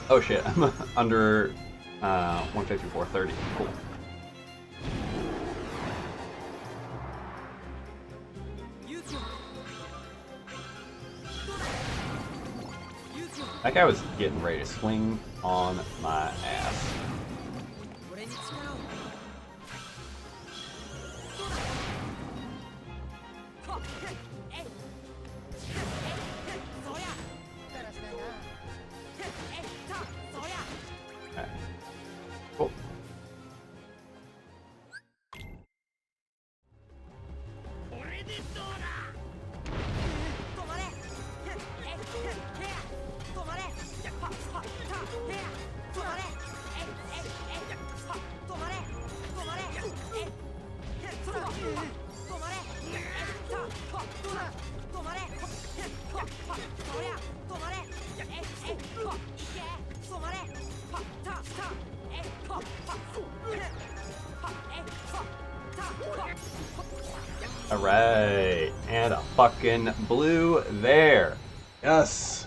Oh shit, I'm under 154.30. Cool. That guy was getting ready to swing on my ass. Cool. Alright, and a fucking blue there. Yes.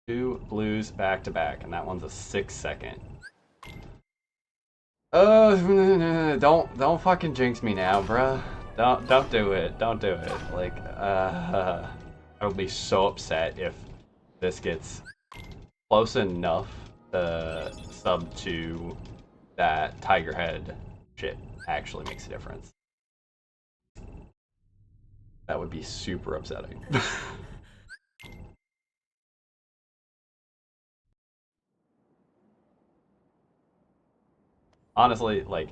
Two blues back to back, and that one's a 6-second. Don't fucking jinx me now, bruh. Don't do it. Don't do it. Like, I would be so upset if this gets close enough to sub to that Tiger Head shit actually makes a difference. That would be super upsetting. Honestly, like,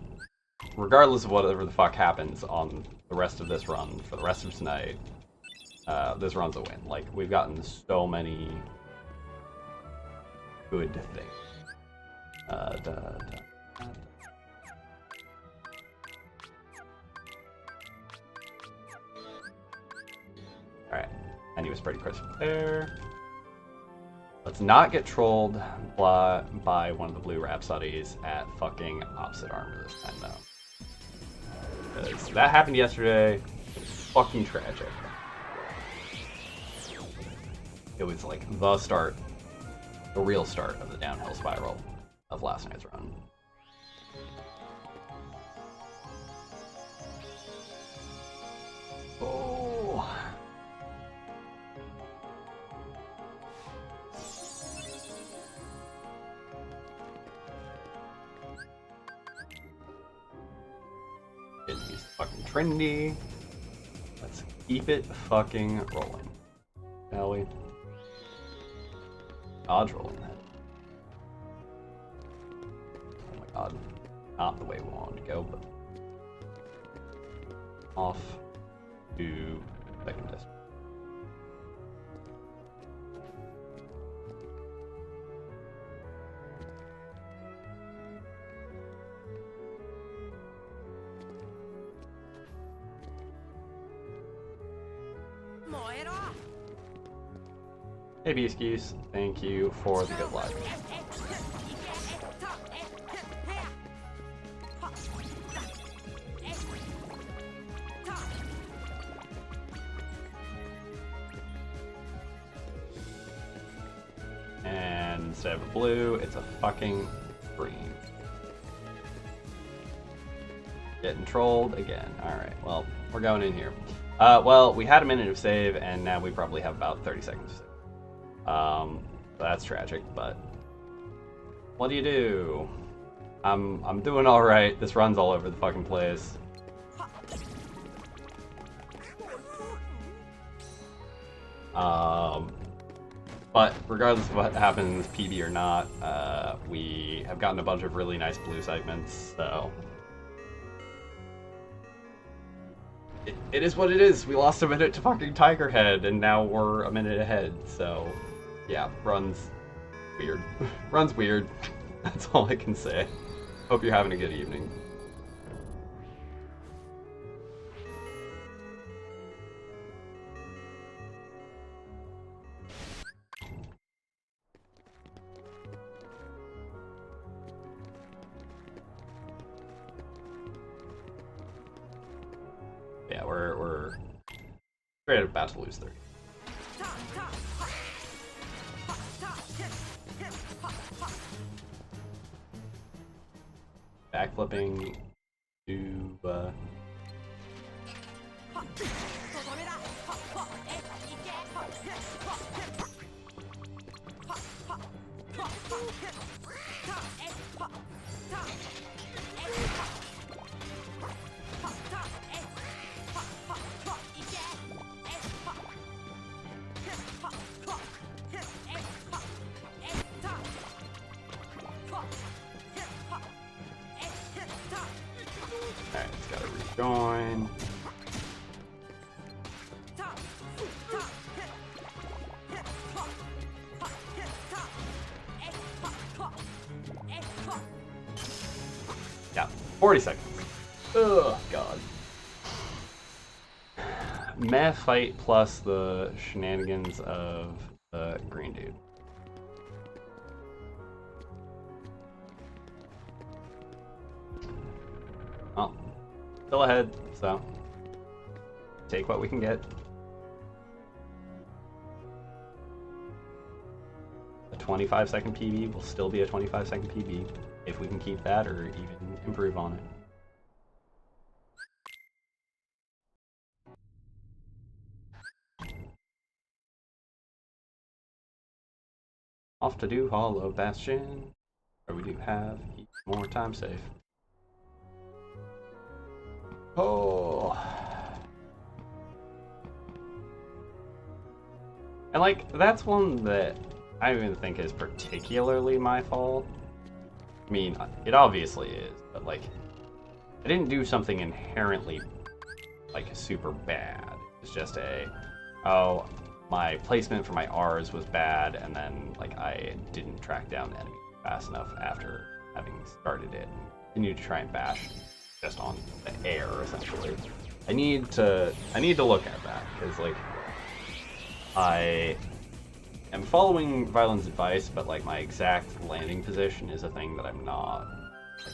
regardless of whatever the fuck happens on the rest of this run, for the rest of tonight, this run's a win. Like, we've gotten so many good things. Alright, and he was pretty crisp there. Let's not get trolled by one of the blue Rhapsodies at fucking opposite armor this time, though. Because that happened yesterday. It was fucking tragic. It was like the start the real start of the downhill spiral of last night's run. Oh. Didn't use the fucking Trinity. Let's keep it fucking rolling. Shall we? Dodge rolling that. Oh my god. Not the way we wanted to go, but off to second disc. Hey B-Skis, thank you for the good luck. And instead of a blue, it's a fucking green. Getting trolled again. Alright, well, we're going in here. Well, we had a minute of save, and now we probably have about 30 seconds to save. That's tragic, but what do you do? I'm doing all right. This run's all over the fucking place. But regardless of what happens, PB or not, we have gotten a bunch of really nice blue segments, so it is what it is. We lost a minute to fucking Tiger Head, and now we're a minute ahead, so yeah, run's weird. Run's weird. That's all I can say. Hope you're having a good evening. Yeah, we're straight about to lose 30. Backflipping to alright, it's gotta rejoin. Yeah, 40 seconds. Ugh, God. Meh fight plus the shenanigans of the green dude. Well, still ahead, so take what we can get. A 25-second PB will still be a 25-second PB if we can keep that or even improve on it. Off to do Hollow Bastion, where we do have more time safe. Oh. And like, that's one that I don't even think is particularly my fault. I mean, it obviously is, but like, I didn't do something inherently like super bad. It's just oh, my placement for my R's was bad, and then like I didn't track down the enemy fast enough after having started it. Continued to try and bash just on the air, essentially. I need to look at that, because like I am following Violent's advice, but like my exact landing position is a thing that I'm not like,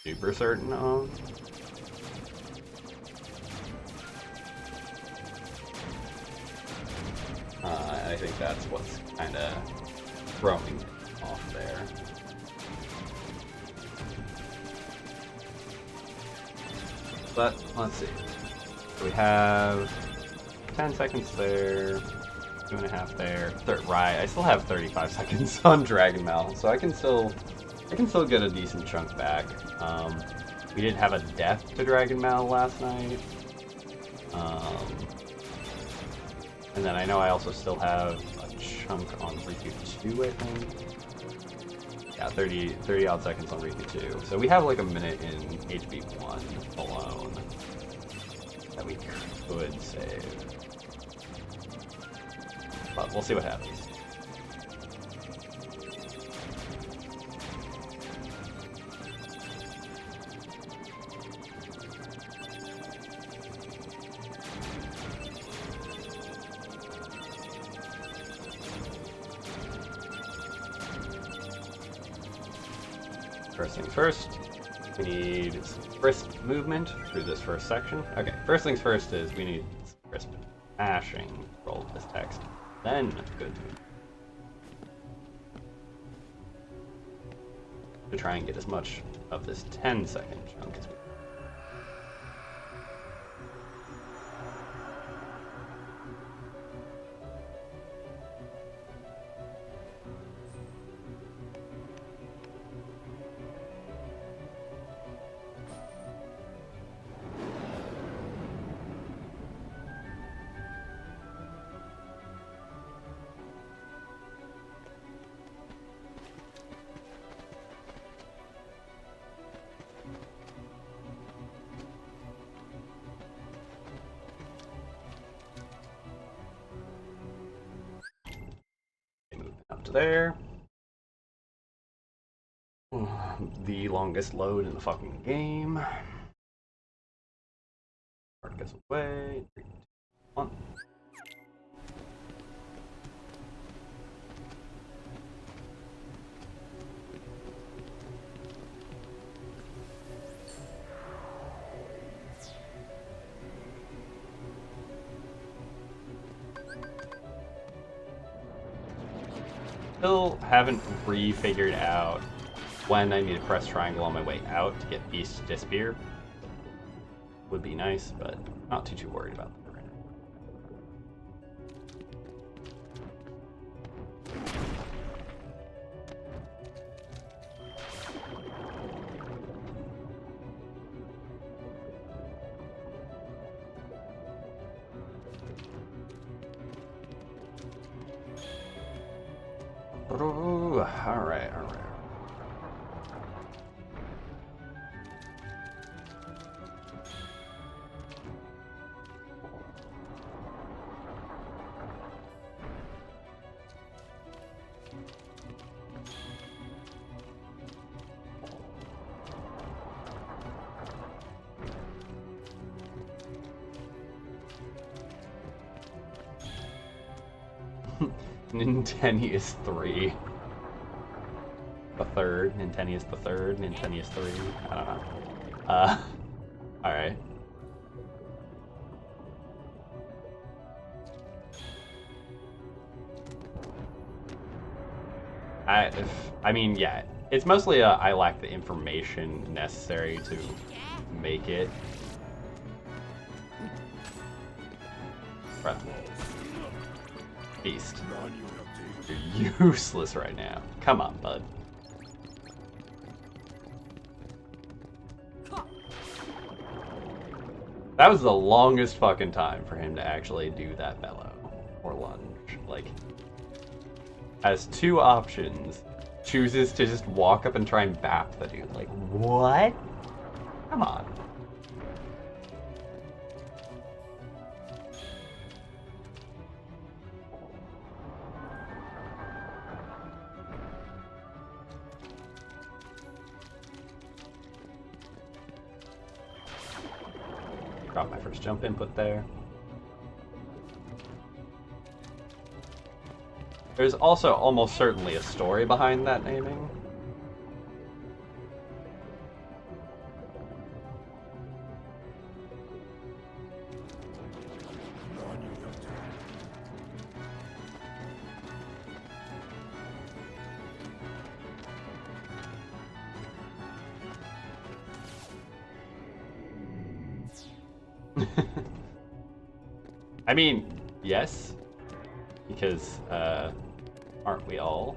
super certain of. I think that's what's kind of throwing me. But let's see. So we have 10 seconds there, 2.5 there. Right, I still have 35 seconds on Dragon Mal, so I can still get a decent chunk back. We did have a death to Dragon Mal last night. And then I know I also still have a chunk on Riku 2, I think. Yeah, 30 odd seconds on Riku 2. So we have like a minute in HP 1 alone that we could save. But we'll see what happens. First things first, we need crisp movement through this first section. Okay, first things first is we need crisp mashing for all of this text. Then good movement. To try and get as much of this 10-second chunk as we can. Up to there. The longest load in the fucking game. Part goes away. 3, 2, 1. Still haven't re-figured out when I need to press triangle on my way out to get Beast to disappear. Would be nice, but not too worried about that right now. Ooh, all right. Nintenius 3. The third. Nintenius the third. Nintenius 3. I don't know. Alright. I mean, yeah. It's mostly I lack the information necessary to make it. Breath. Beast. You're useless right now. Come on, bud. That was the longest fucking time for him to actually do that bellow or lunge. Like, has two options, chooses to just walk up and try and bap the dude. Like, what? Come on. Drop my first jump input there. There's also almost certainly a story behind that naming. I mean, yes, because aren't we all?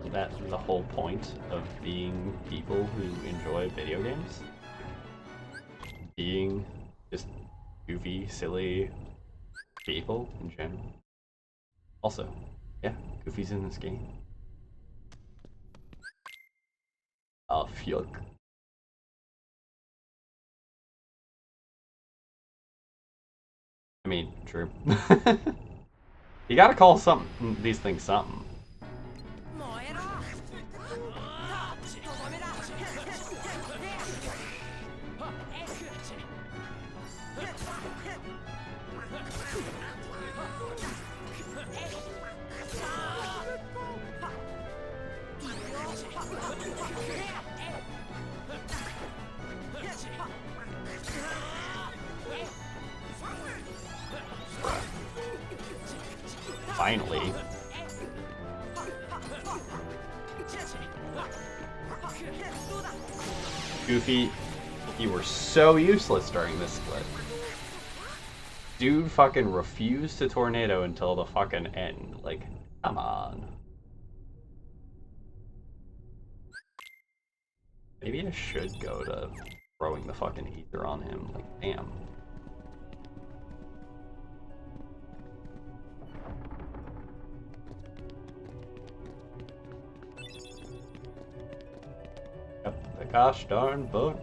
That's the whole point of being people who enjoy video games. Being just goofy, silly people in general. Also, yeah, Goofy's in this game. Oh, fuck. I mean, true. You gotta call these things something. Finally. Goofy, you were so useless during this split. Dude fucking refused to tornado until the fucking end. Like, come on. Maybe I should go to throwing the fucking ether on him. Like, damn. Got the gosh darn book.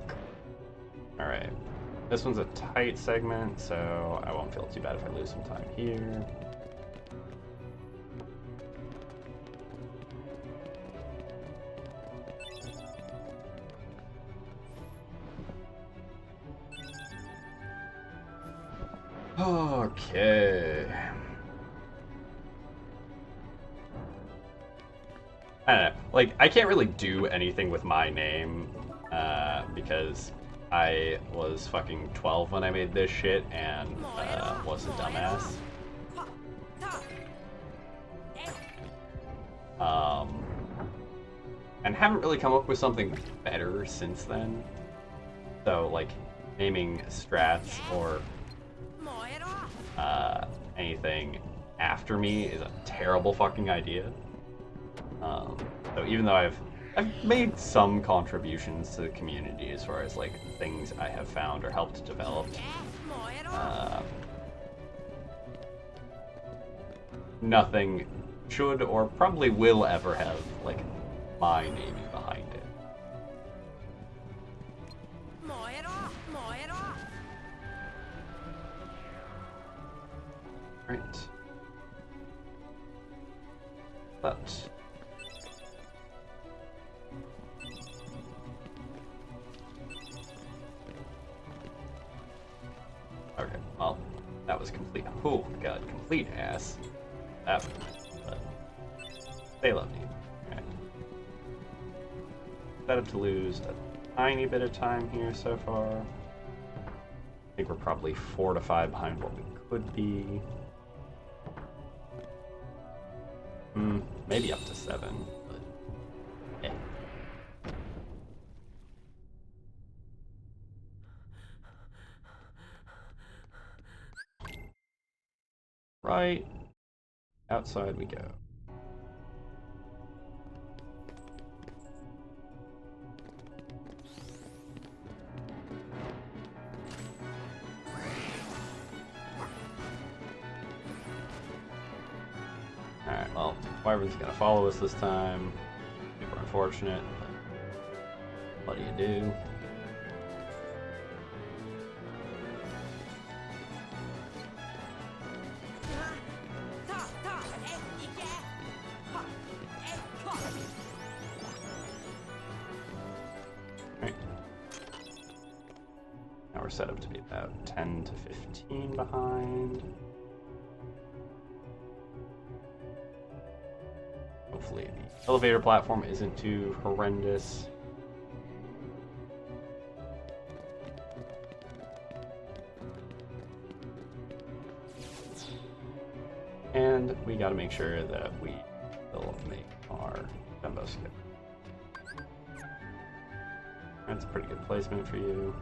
Alright. This one's a tight segment, so I won't feel too bad if I lose some time here. Okay. I don't know. Like, I can't really do anything with my name, because I was fucking 12 when I made this shit and was a dumbass. And haven't really come up with something better since then. So, like, naming strats or anything after me is a terrible fucking idea. So even though I've made some contributions to the community as far as like things I have found or helped develop, nothing should or probably will ever have like my name behind it. Right. But okay, well, that was complete. Oh god, complete ass. That was nice, but they love me. Okay. Set up to lose a tiny bit of time here so far. I think we're probably 4 to 5 behind what we could be. Maybe up to 7, but yeah. Right. Outside we go. Alright, well, Wyvern's gonna follow us this time. Super unfortunate, but what do you do? Right. Now we're set up to be about 10 to 15 behind. Hopefully the elevator platform isn't too horrendous. And we gotta make sure that we still make our jumbo skip. That's a pretty good placement for you.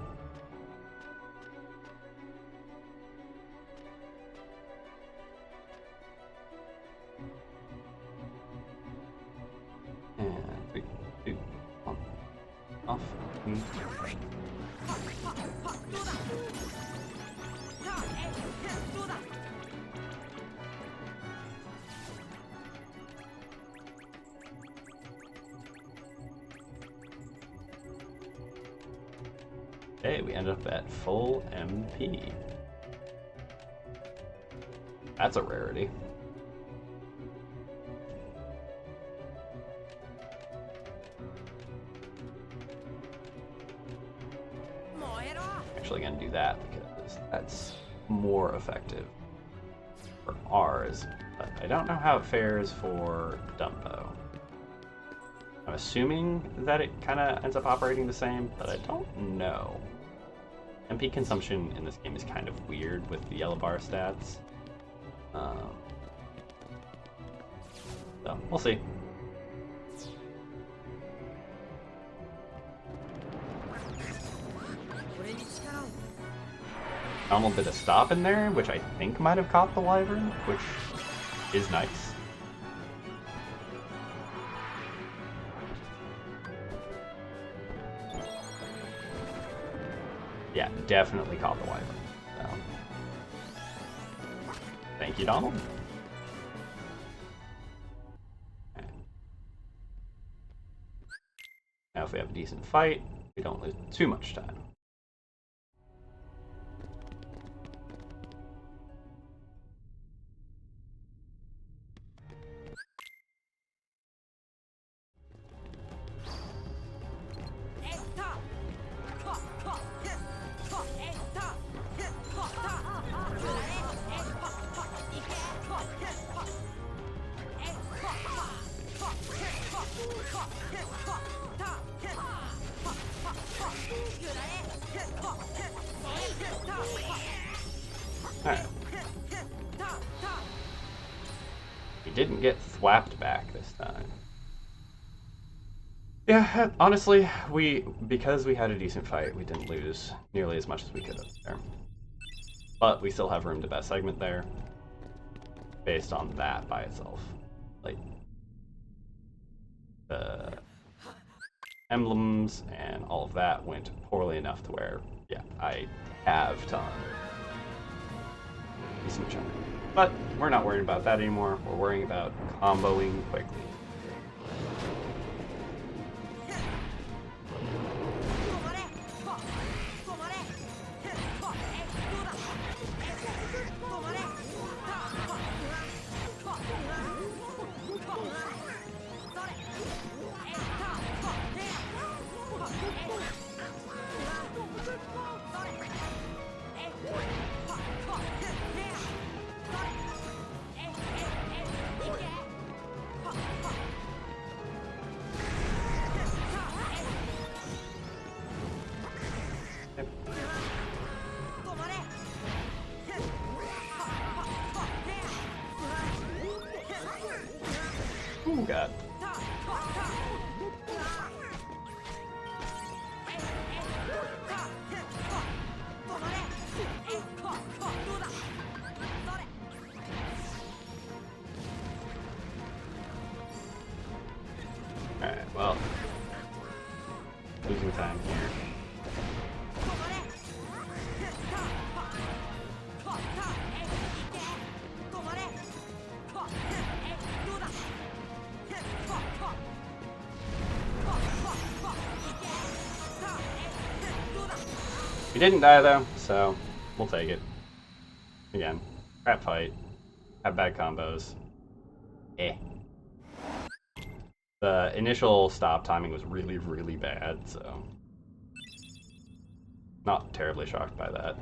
Okay, we end up at full MP. That's a rarity. Actually gonna do that because that's more effective for ours, but I don't know how it fares for Dumbo. I'm assuming that it kind of ends up operating the same, but I don't know. MP consumption in this game is kind of weird with the yellow bar stats. So, we'll see. Almost did a stop in there, which I think might have caught the wyvern, which is nice. Yeah, definitely caught the wyvern. So. Thank you, Donald. Okay. Now if we have a decent fight, we don't lose too much time. Alright. He didn't get thwapped back this time. Yeah, honestly, because we had a decent fight, we didn't lose nearly as much as we could have there. But we still have room to best segment there, based on that by itself. Like, the emblems and all of that went poorly enough to where, yeah, I have time. Decent chunk. But we're not worrying about that anymore. We're worrying about comboing quickly. Oh god. Alright, well. Losing time here. He didn't die though, so we'll take it. Again, crap fight, have bad combos. Eh. The initial stop timing was really, really bad, so not terribly shocked by that.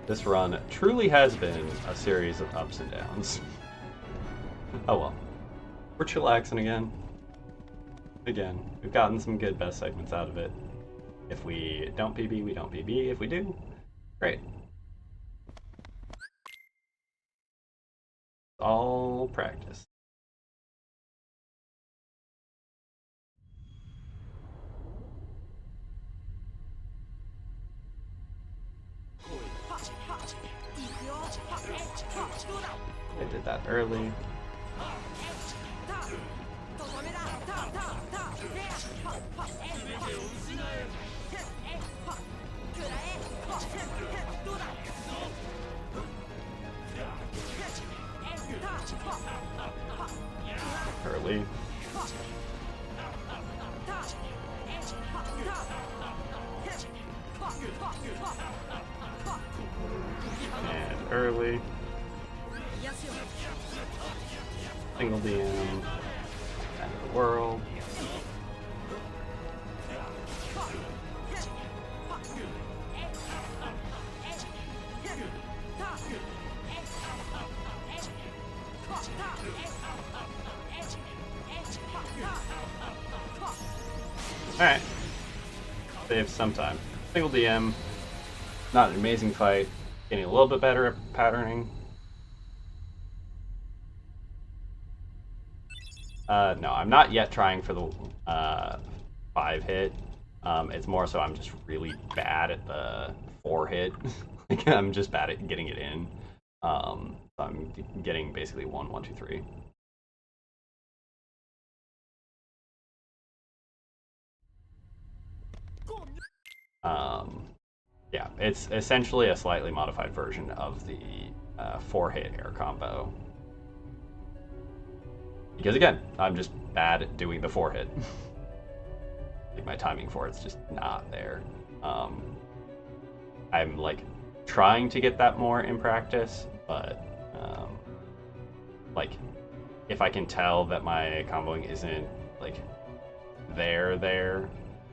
This run truly has been a series of ups and downs. Oh well. We're chillaxing again. Again, we've gotten some good best segments out of it. If we don't PB, we don't PB. If we do, great. All practice. did that early. Early. And early. Single DM. End of the world. Alright. Save some time. Single DM. Not an amazing fight. Getting a little bit better at patterning. No, I'm not yet trying for the 5 hit. It's more so I'm just really bad at the 4 hit. Like, I'm just bad at getting it in. So I'm getting basically 1, 1, 2, 3. Yeah, it's essentially a slightly modified version of the 4-hit air combo. Because again, I'm just bad at doing the 4-hit. Like, my timing for it's just not there. I'm like trying to get that more in practice, but like if I can tell that my comboing isn't like there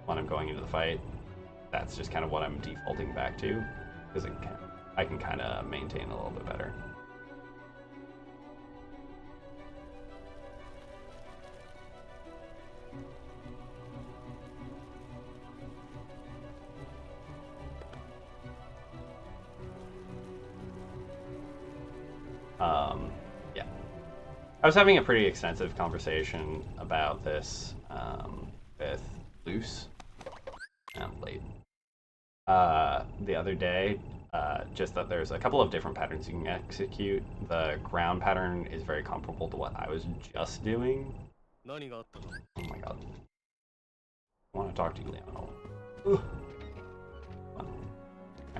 when I'm going into the fight, that's just kind of what I'm defaulting back to, because I can kind of maintain a little bit better. Yeah. I was having a pretty extensive conversation about this with Luce. I'm late. The other day, just that there's a couple of different patterns you can execute. The ground pattern is very comparable to what I was just doing. Oh my god. I want to talk to you, Leon. Okay.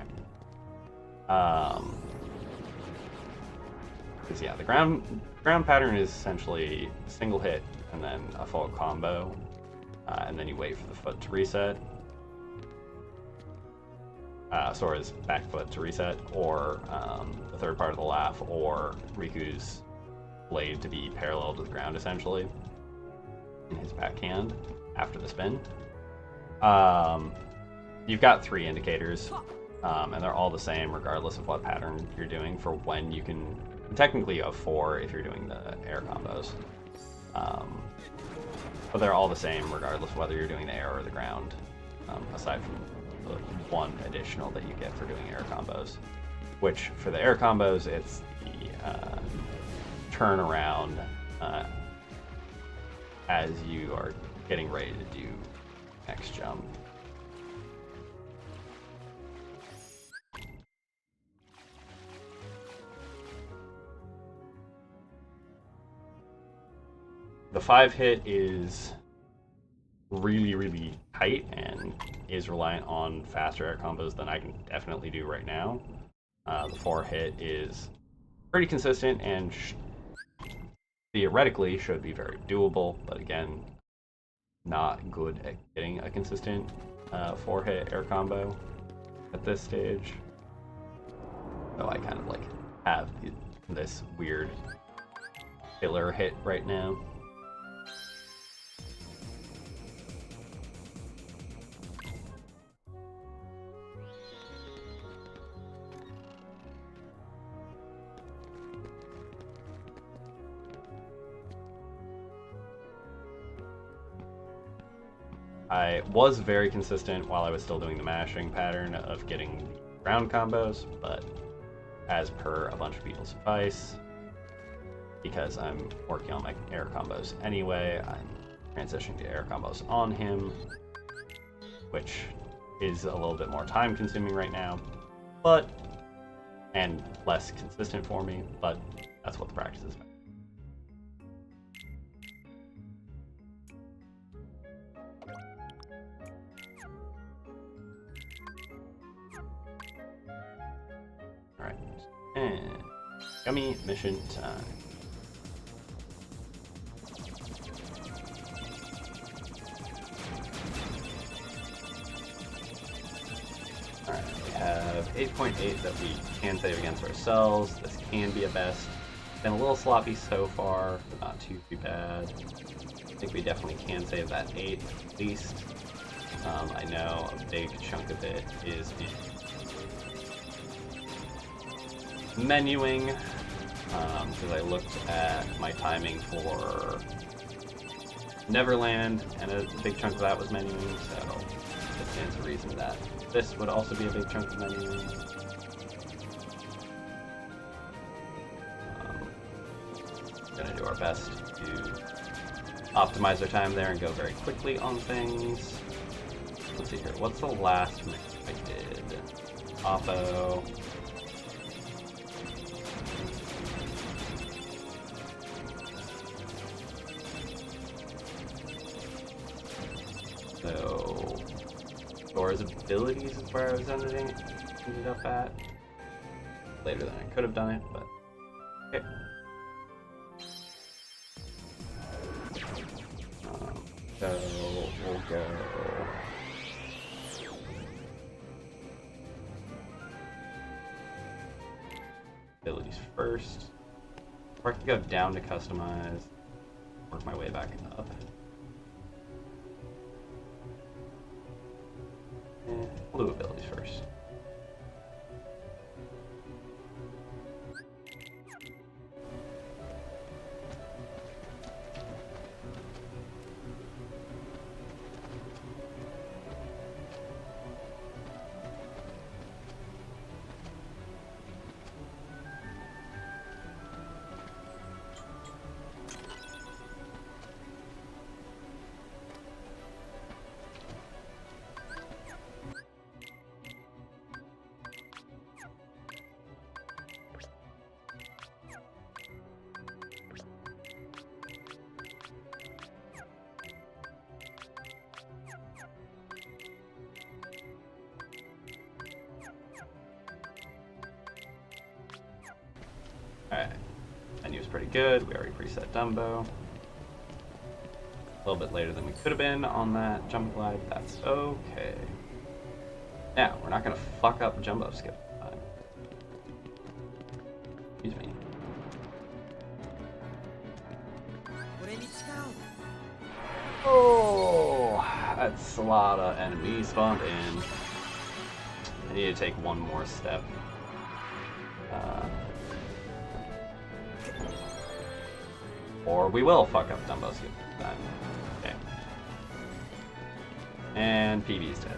Because yeah, the ground pattern is essentially a single hit and then a full combo, and then you wait for the foot to reset. Sora's back foot to reset, or the third part of the laugh, or Riku's blade to be parallel to the ground, essentially, in his backhand after the spin. You've got 3 indicators, and they're all the same regardless of what pattern you're doing for when you can. Technically, you have 4 if you're doing the air combos, but they're all the same regardless of whether you're doing the air or the ground, aside from the 1 additional that you get for doing air combos, which for the air combos, it's the turnaround as you are getting ready to do next jump. The 5 hit is really, really tight and is reliant on faster air combos than I can definitely do right now. The 4 hit is pretty consistent and theoretically should be very doable, but again, not good at getting a consistent 4 hit air combo at this stage. So I kind of like have this weird killer hit right now. I was very consistent while I was still doing the mashing pattern of getting ground combos, but as per a bunch of people's advice, because I'm working on my air combos anyway, I'm transitioning to air combos on him, which is a little bit more time consuming right now, and less consistent for me, but That's what the practice is about. Alright, and gummy mission time. Alright, we have 8.8 that we can save against ourselves. This can be a best. Been a little sloppy so far, but not too bad. I think we definitely can save that 8 at least. I know a big chunk of it is menuing, because I looked at my timing for Neverland, and a big chunk of that was menuing, so that stands to reason that this would also be a big chunk of menuing. Gonna do our best to optimize our time there and go very quickly on things. Let's see here, what's the last mix I did? Oppo. So, Dora's abilities is where I was ended up at. Later than I could have done it, but okay. So we'll go abilities first. Or I can go down to customize, work my way back up. We'll do abilities first. Alright, menu is pretty good. We already preset Dumbo. A little bit later than we could have been on that jump glide. That's okay. Now, we're not going to fuck up Jumbo Skip time. Excuse me. Oh, that's a lot of enemies spawned in. I need to take one more step. Or we will fuck up Dumbo Skip time. Okay. And PB's dead.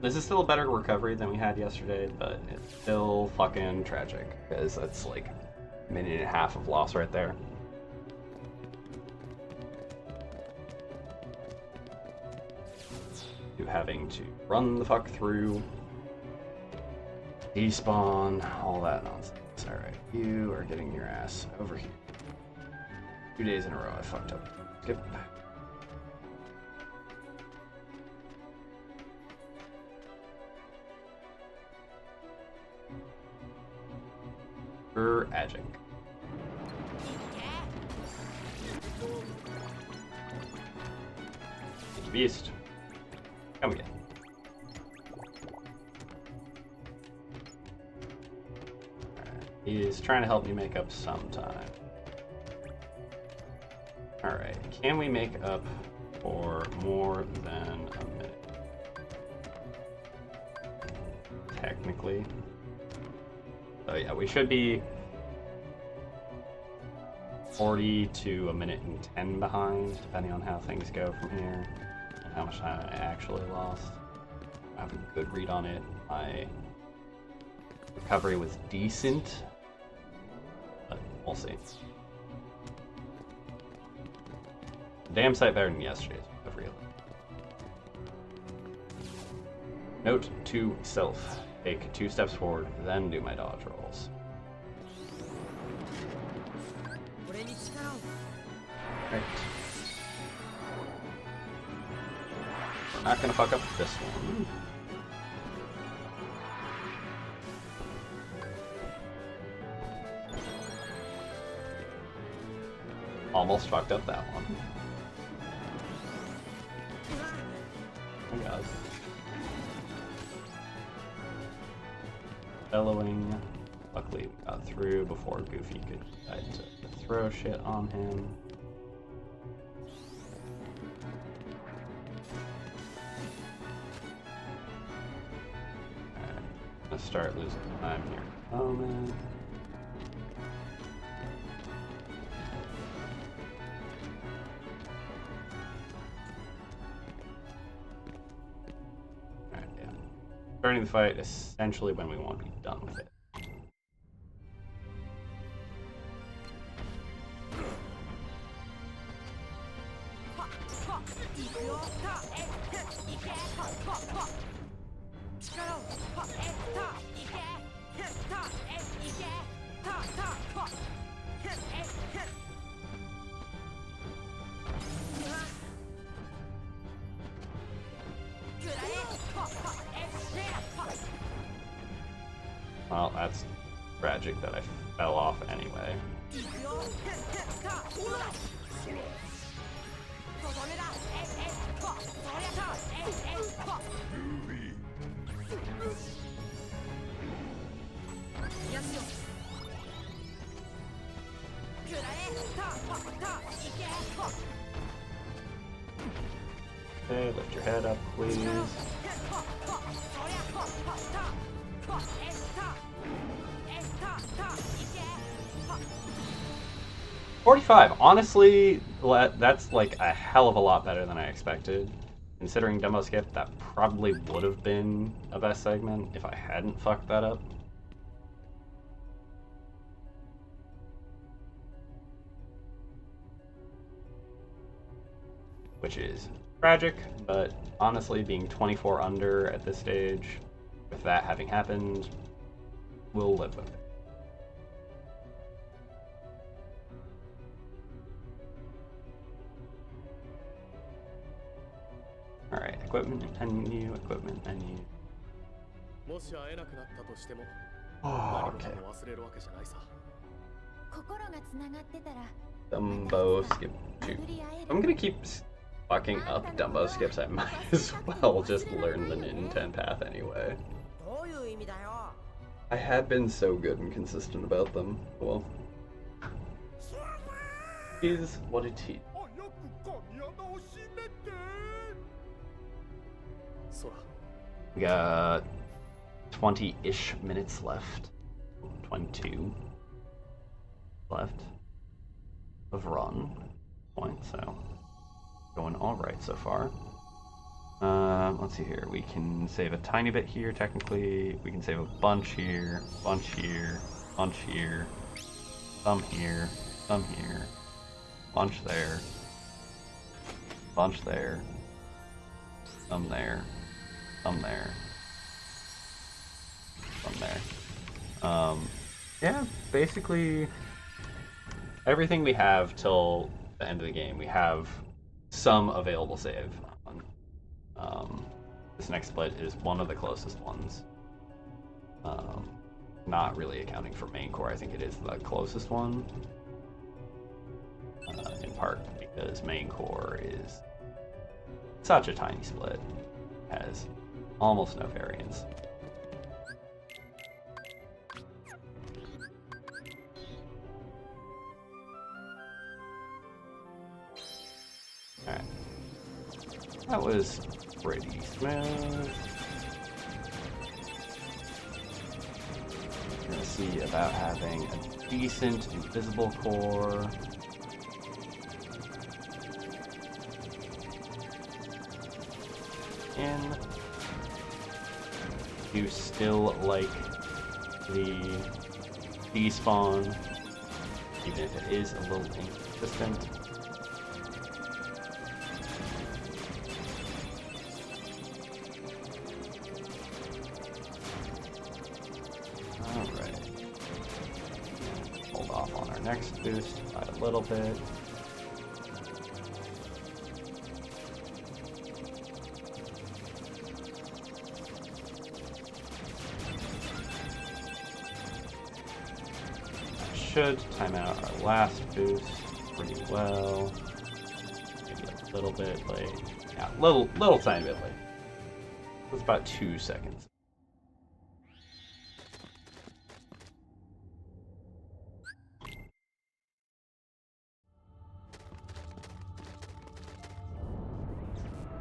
This is still a better recovery than we had yesterday, but it's still fucking tragic, because that's like a minute and a half of loss right there. You having to run the fuck through, despawn, all that nonsense. Alright, you are getting your ass over here. 2 days in a row I fucked up. Skip. Adjunct. Beast. Come again. Alright. He's trying to help me make up some time. Alright. Can we make up for more than a minute. Technically. So yeah, we should be 40 to a minute and 10 behind, depending on how things go from here, and how much time I actually lost. I have a good read on it. My recovery was decent, but we'll see. Damn sight better than yesterday's recovery. Note to self. Take 2 steps forward, then do my dodge rolls. Right. We're not gonna fuck up this one. Almost fucked up that one. Oh my god. Bellowing. Luckily we got through before Goofy could decide to throw shit on him. Alright, I'm gonna start losing time here in a moment. Alright, yeah. Starting the fight essentially when we want to be done with it. Well, that's tragic that I fell off anyway. Okay, lift your head up, please. 45. Honestly, that's like a hell of a lot better than I expected. Considering Demo Skip, that probably would have been a best segment if I hadn't fucked that up. Which is tragic, but honestly, being 24 under at this stage, with that having happened, we'll live with it. Alright, equipment menu, equipment menu. Oh, okay. Dumbo skip 2. I'm gonna keep fucking up Dumbo skips. I might as well just learn the Nintendo path anyway. I had been so good and consistent about them. Well, is what it is. We got 20-ish minutes left. 22 left of run point, so going all right so far. Let's see here. We can save a tiny bit here. Technically, we can save a bunch here, bunch here, bunch here, some here, some here, bunch there, bunch there, some there, some there, some there. Yeah, basically everything we have till the end of the game, we have some available save on. This next split is one of the closest ones. Not really accounting for main core, I think it is the closest one. In part because main core is such a tiny split, has almost no variance. Alright. That was pretty smooth. We're gonna see about having a decent invisible core. In. You still like the despawn, even if it is a little inconsistent. Alright. Hold off on our next boost by a little bit. Should time out our last boost pretty well. Maybe a little bit late. Yeah, little tiny bit late. It was about 2 seconds.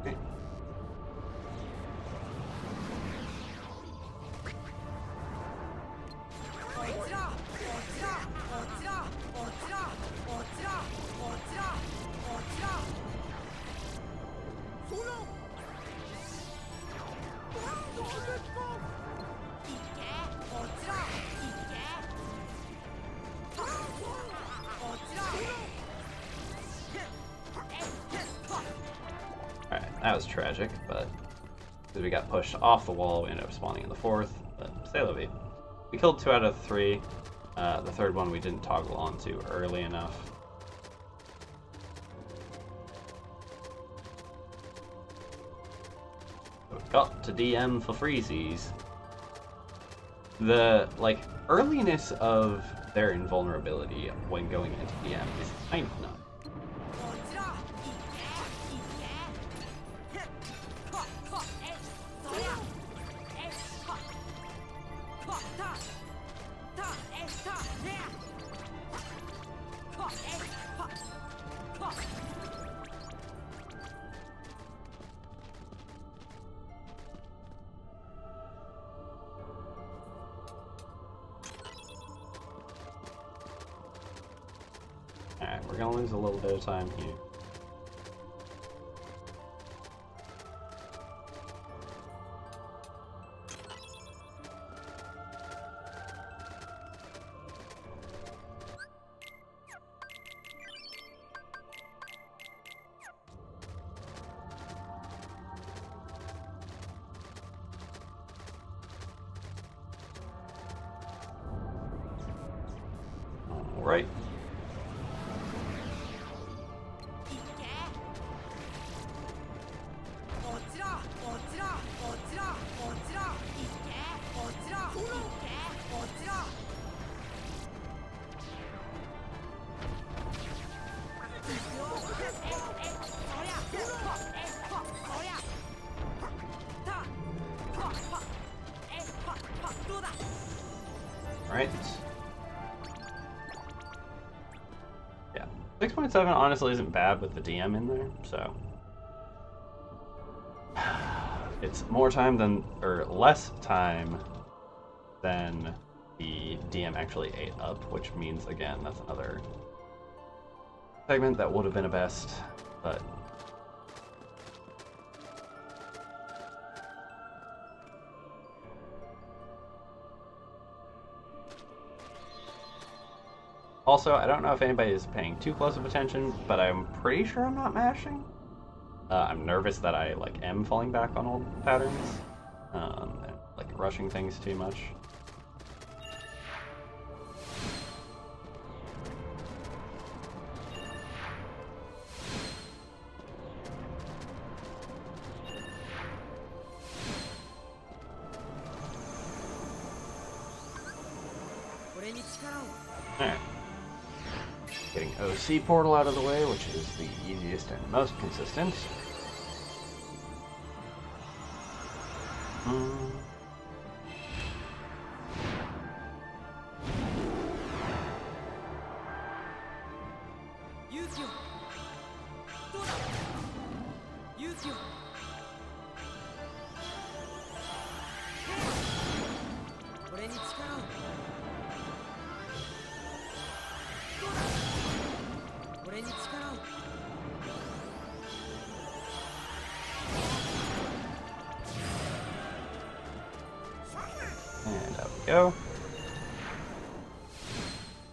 Okay. Alright, that was tragic, but because we got pushed off the wall, we ended up spawning in the fourth, but c'est la vie. We killed 2 out of 3. The third one we didn't toggle onto early enough. So we got to DM for freezies. The, earliness of their invulnerability when going into DM is kind of nuts. Alright, we're gonna lose a little bit of time here. Alright. Right. Yeah. 6.7 honestly isn't bad with the DM in there, so. It's more time than, or less time than the DM actually ate up, which means, again, that's another segment that would have been a best, but. Also, I don't know if anybody is paying too close of attention, but I'm pretty sure I'm not mashing. I'm nervous that I am falling back on old patterns, and rushing things too much. Alright. Getting OC portal out of the way, which is the easiest and most consistent. And out we go.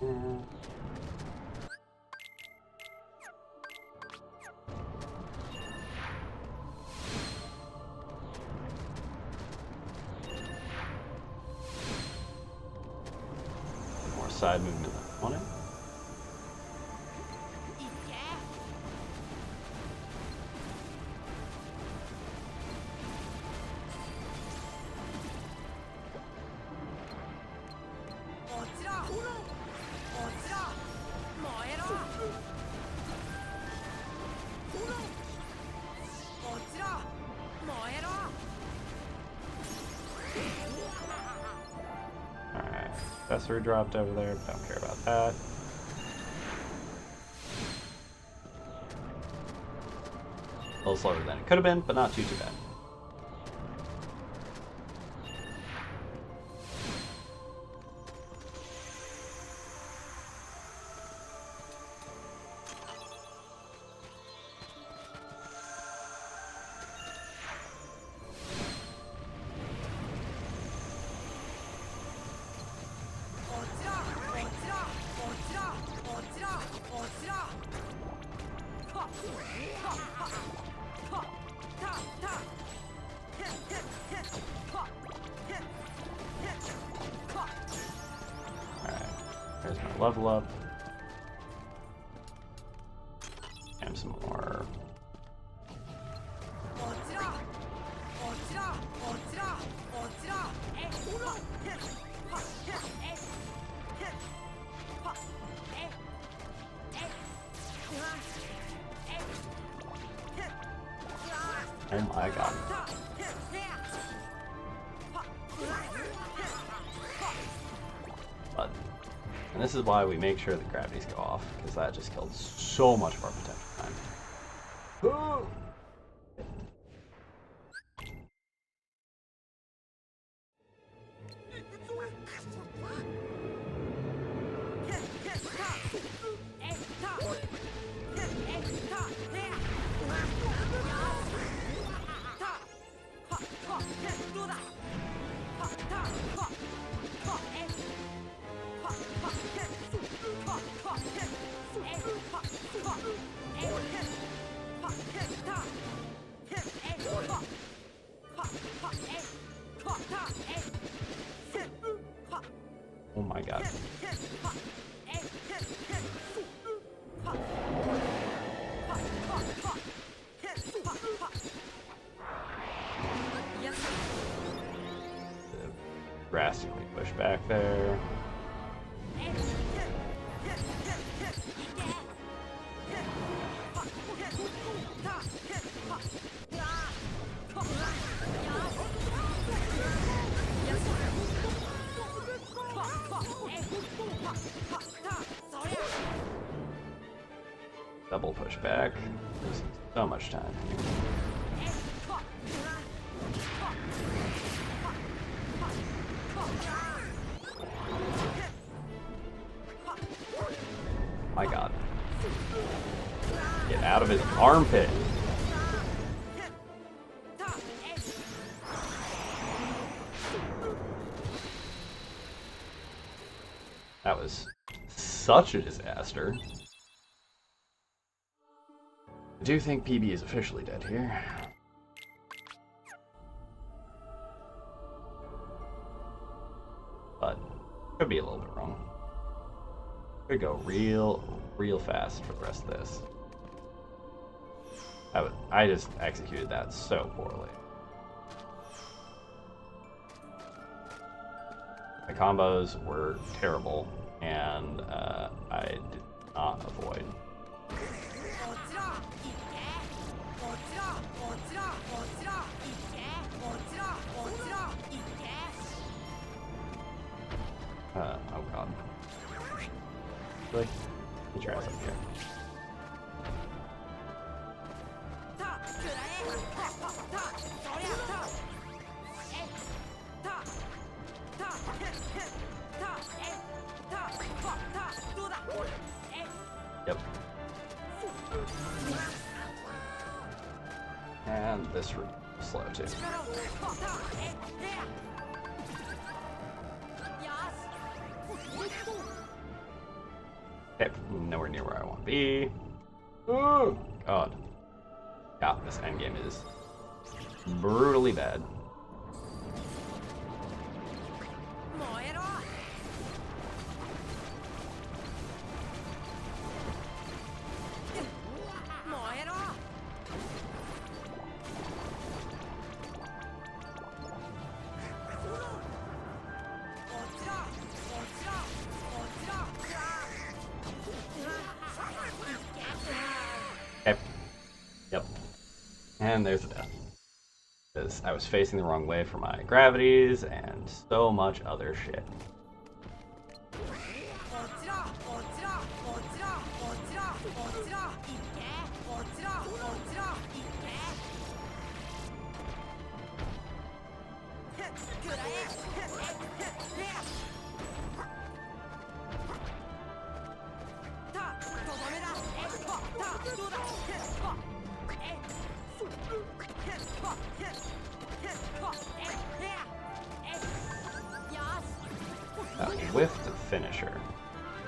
And more side movement than I wanted. Alright, accessory dropped over there, but don't care about that. A little slower than it could have been, but not too bad. There's my level up. And some more. Oh my god. But, and this is why we make sure the gravities go off, because that just killed so much of our potential time. Oh my god. Drastically push back there. Double push back. There's so much time here. My god. Get out of his armpit. That was such a disaster. I do think PB is officially dead here. But could be a little bit wrong. Could go real fast for the rest of this. I just executed that so poorly. My combos were terrible, and I did not avoid. Oh god. Really? Get your ass up here. Yep. And this route is slow too. Okay, nowhere near where I want to be. Oh, God. Yeah, this endgame is brutally bad. Okay. Yep. And there's the death. Because I was facing the wrong way for my gravities and so much other shit. Whiffed finisher.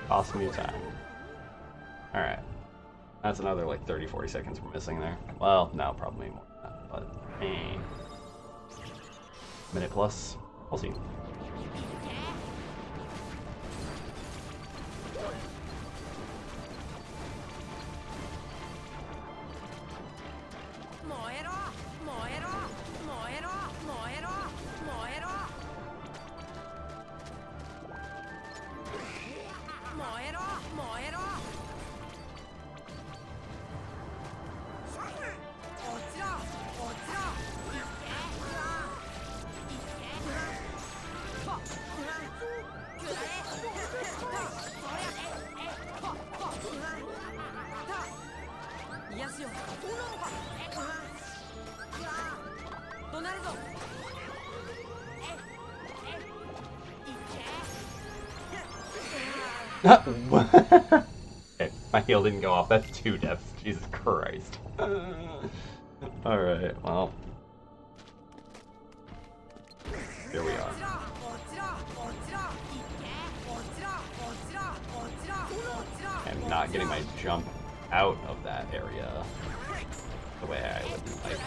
Cost me time. Alright. That's another like 30-40 seconds we're missing there. Well, no, probably more than that, but hey. Minute plus. We'll see. Okay, my heal didn't go off. That's 2 deaths. Jesus Christ. Alright, well. Here we are. I'm not getting my jump out of that area the way I would like.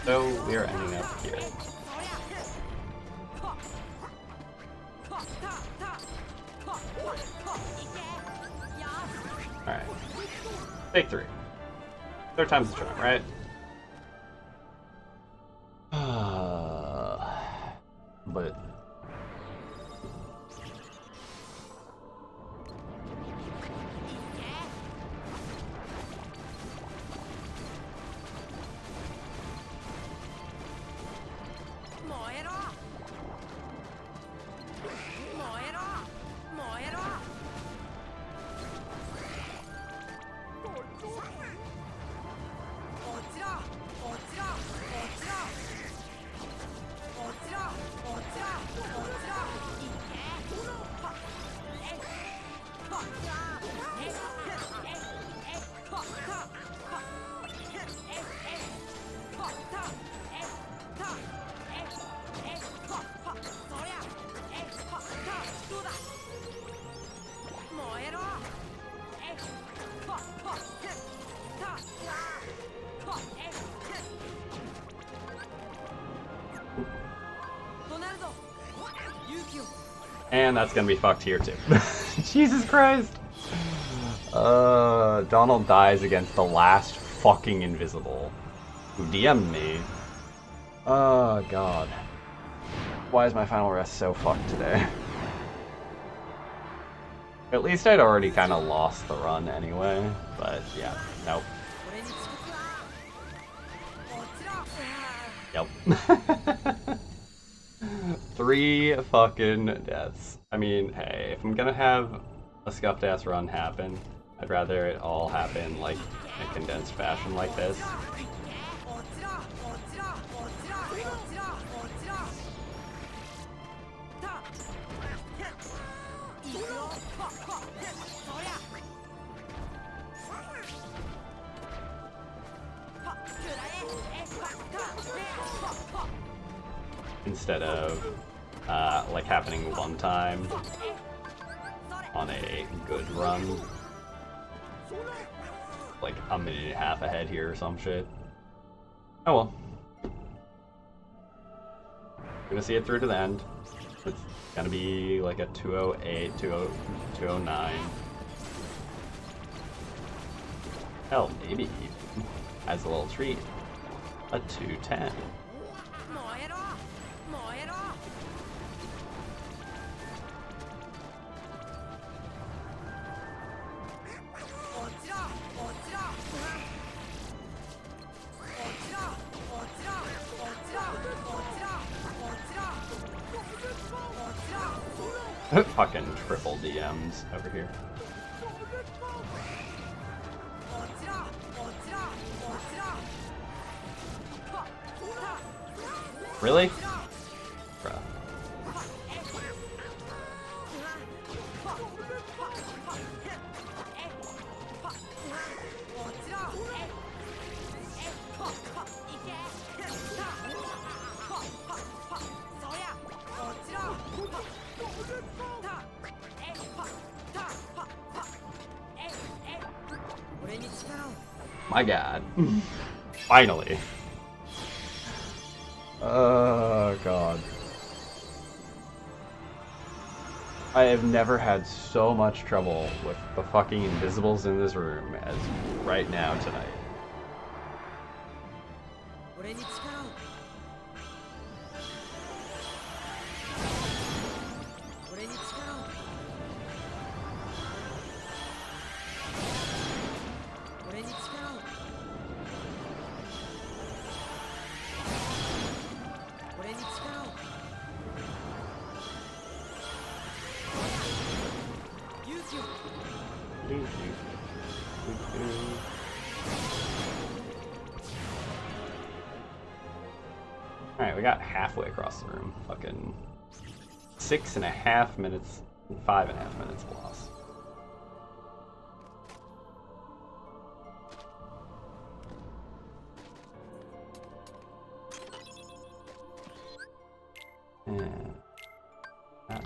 So we are ending up here. Alright. Take 3. 3rd time's the charm, right? But and that's gonna be fucked here too. Jesus Christ! Donald dies against the last fucking invisible who DM'd me. Oh god. Why is my final rest so fucked today? At least I'd already kind of lost the run anyway, but yeah, nope. Yep. 3 fucking deaths. I mean, hey, if I'm gonna have a scuffed ass run happen, I'd rather it all happen like in a condensed fashion like this. Instead of like happening one time on a good run, like a minute and a half ahead here or some shit. Oh well. Gonna see it through to the end. It's gonna be like a 208, 209. Hell, maybe even, as a little treat, a 210. Fucking triple DMs over here. Really? Bruh. My god. Finally. Oh god. I have never had so much trouble with the fucking invisibles in this room as right now tonight. Alright, we got halfway across the room. Fucking 6.5 minutes, 5.5 minutes lost. And that.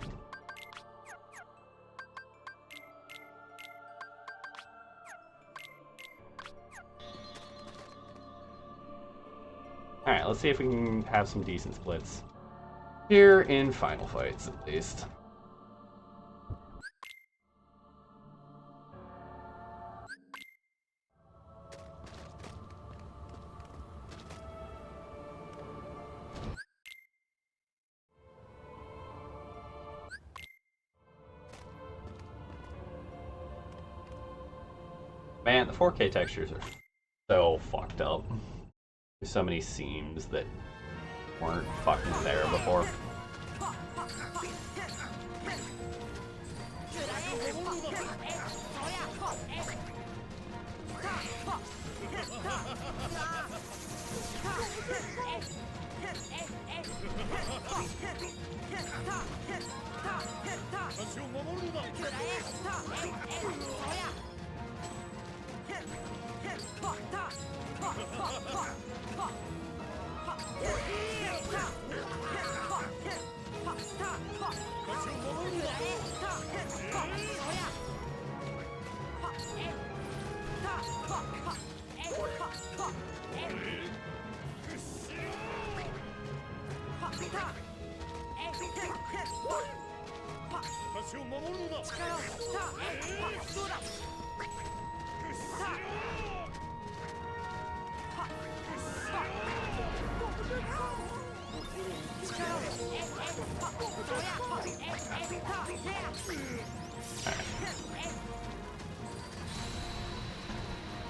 Alright, let's see if we can have some decent splits. Here in final fights, at least. Man, the 4K textures are so fucked up. There's so many seams that weren't fucking there before.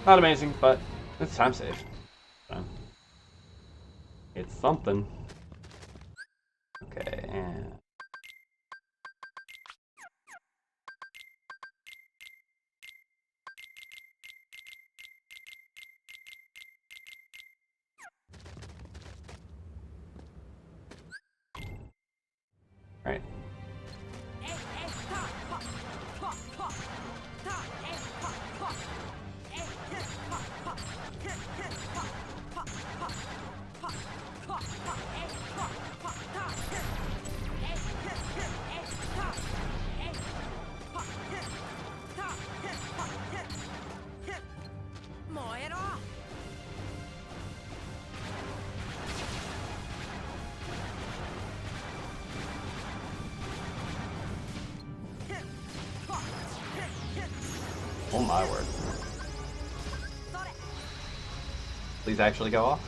Not amazing, but it's time saved. So, it's something. Okay, and right. my word. Please actually go off?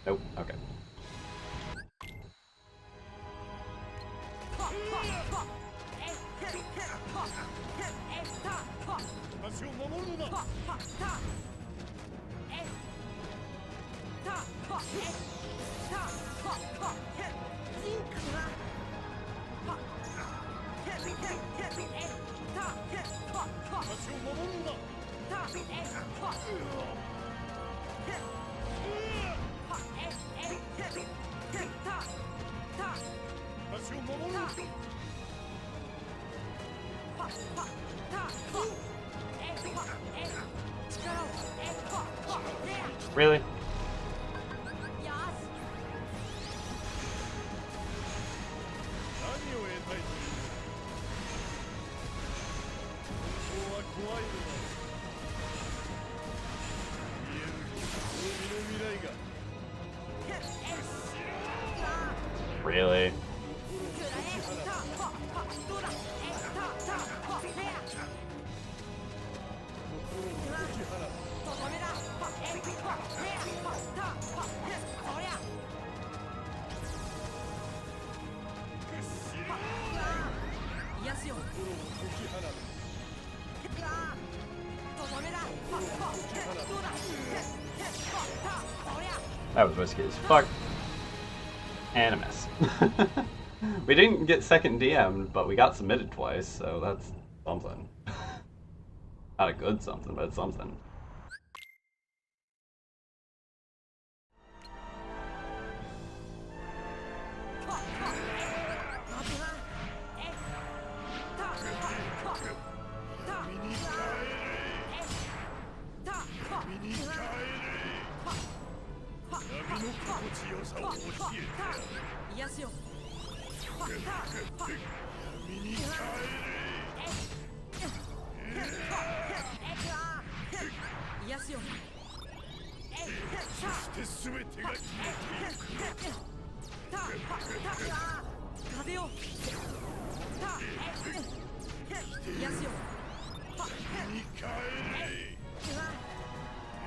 Nope, okay. Really? Really? That was risky as fuck. And a miss. We didn't get second DM'd, but we got submitted twice, so that's something. Not a good something, but it's something.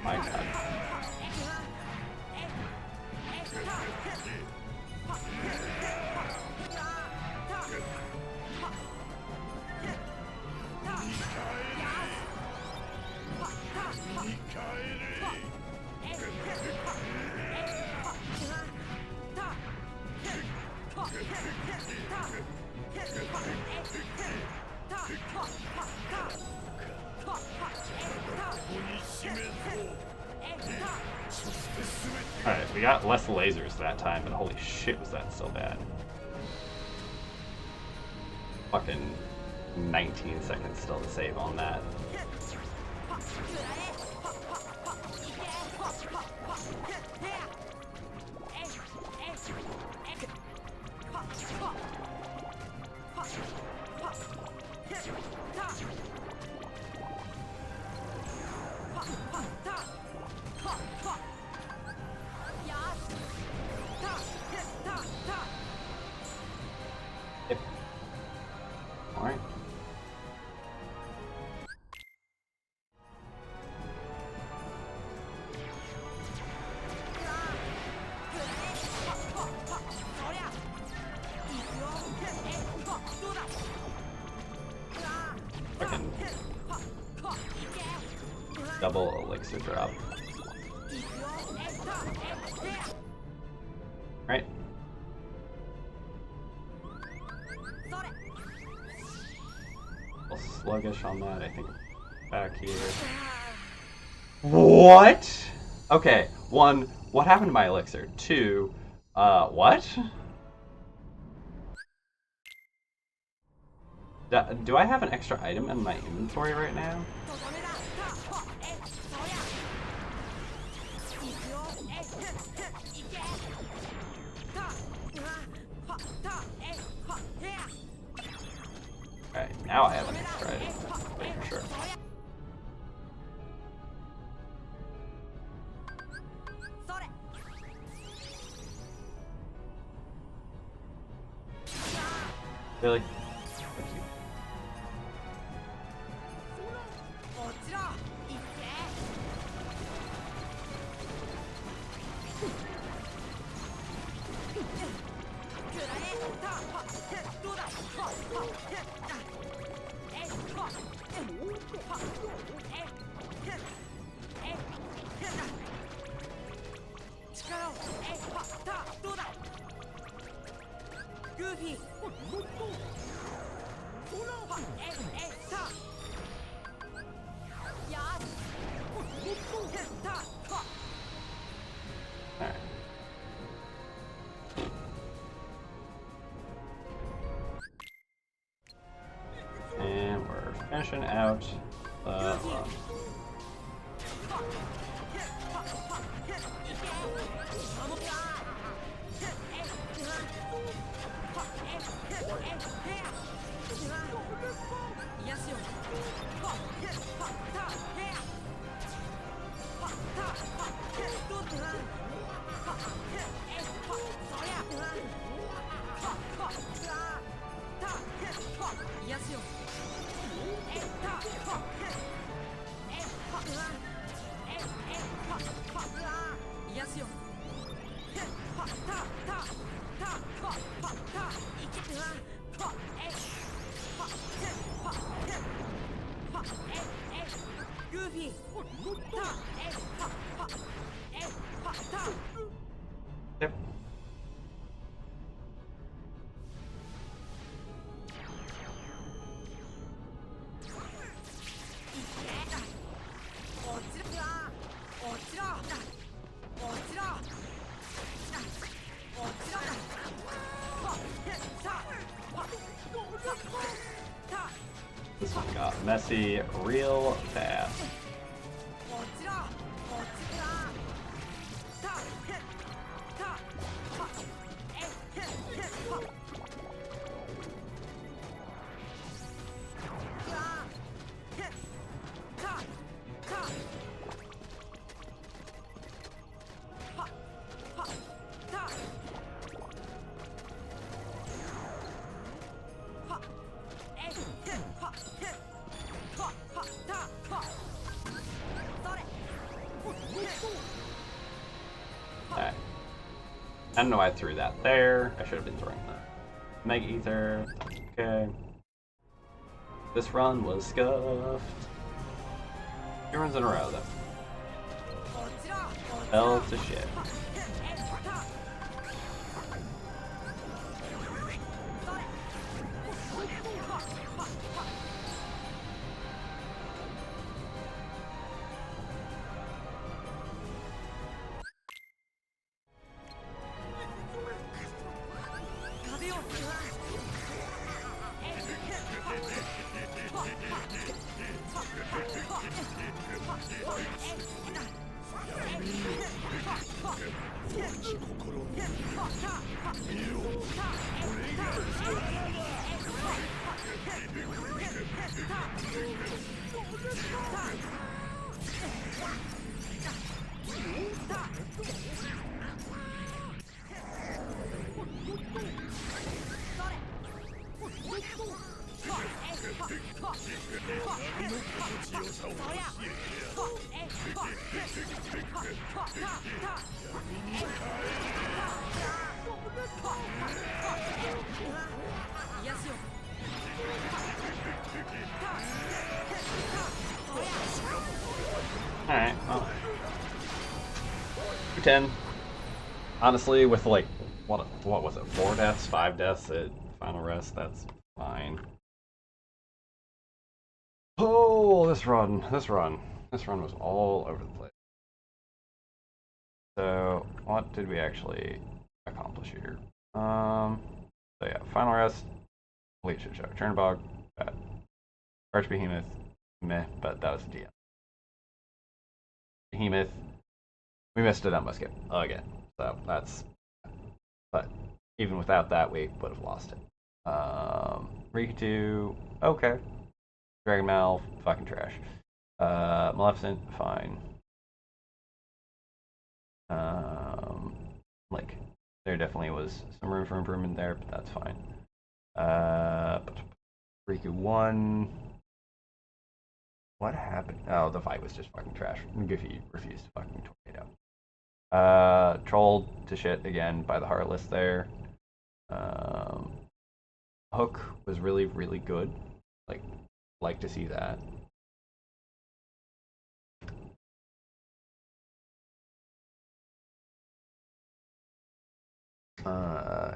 My God. Alright, we got less lasers that time, but holy shit was that still bad. Fucking 19 seconds still to save on that. Yep. Alright. Fucking double elixir drop. Right. A little sluggish on that, I think. Back here. What? Okay, one, what happened to my elixir? Two, what? Do I have an extra item in my inventory right now? Alright, now I have an extra item. Wait, for sure. Really? Thank you. And we're finishing out the run. Yep. This one got messy real fast. Alright. I don't know why I threw that there. I should have been throwing that. Mega Ether. Okay. This run was scuffed. 2 runs in a row, though. Fell to shit. Alright, well. 210. Honestly, with like, what was it, 4 deaths, 5 deaths at final rest, that's fine. Oh, this run was all over the place. So, what did we actually accomplish here? So yeah, final rest, complete shit show. Chernobog, bad. Archbehemoth, meh, but that was a DM. Behemoth, we missed it on Musket again, so that's. But even without that, we would have lost it. Rikitu, okay. Dragon Mal, fucking trash. Maleficent, fine. Like, there definitely was some room for improvement there, but that's fine. Riku 1. What happened? Oh, the fight was just fucking trash. Goofy refused to fucking tornado. Trolled to shit again by the Heartless there. hook was really, really good. Like to see that.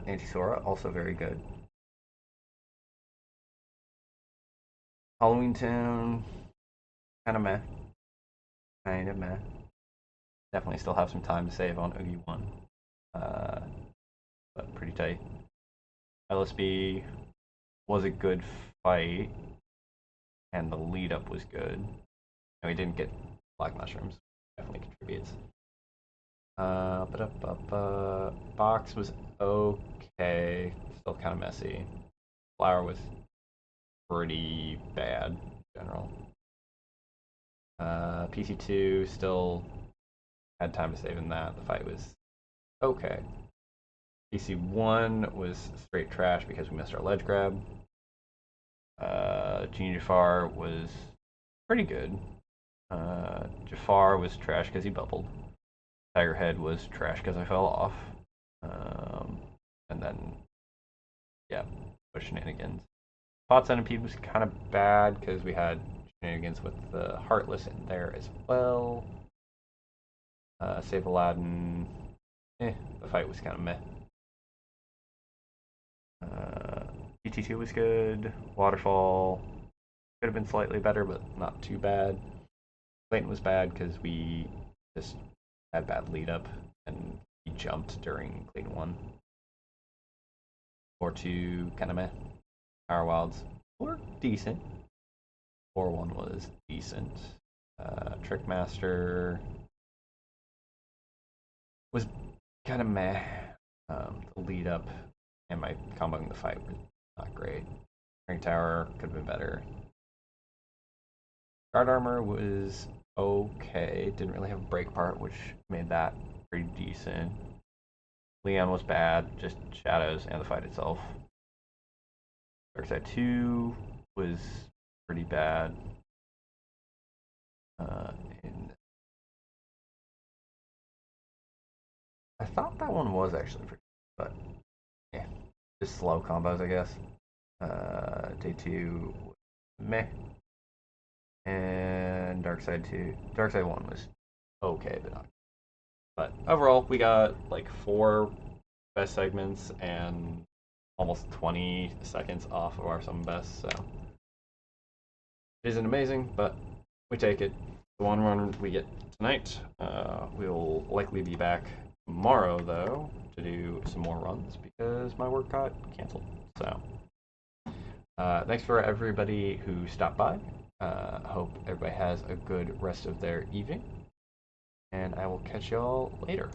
Anti-Sora, also very good. Halloween Town, kind of meh. Kind of meh. Definitely still have some time to save on Oogie 1. But pretty tight. LSB was a good fight, and the lead up was good. And we didn't get black mushrooms. Definitely contributes. Box was okay. Still kind of messy. Flower was pretty bad in general. PC2 still had time to save in that. The fight was okay. PC1 was straight trash because we missed our ledge grab. Genie Jafar was pretty good. Jafar was trash because he bubbled. Tiger Head was trash because I fell off. And then, yeah, was shenanigans. Pot Centipede was kind of bad because we had shenanigans with the Heartless in there as well. Save Aladdin. The fight was kind of meh. BT2 was good. Waterfall could have been slightly better, but not too bad. Clayton was bad because we just had bad lead up and he jumped during Clayton 1. 4-2 kind of meh. Power Wilds were decent. 4-1 was decent. Trickmaster was kind of meh. The lead up and my comboing the fight was not great. Ring Tower could have been better. Guard Armor was okay. Didn't really have a break part, which made that pretty decent. Leon was bad, just shadows and the fight itself. Darkside 2 was pretty bad. And I thought that one was actually pretty good, but yeah, just slow combos, I guess. Day 2, meh. And Darkside 1 was okay, but not. But overall, we got like 4 best segments and almost 20 seconds off of our sum best, so it isn't amazing, but we take it. The one run we get tonight. We'll likely be back tomorrow, though, to do some more runs because my work got canceled. So, thanks for everybody who stopped by. Hope everybody has a good rest of their evening, and I will catch y'all later.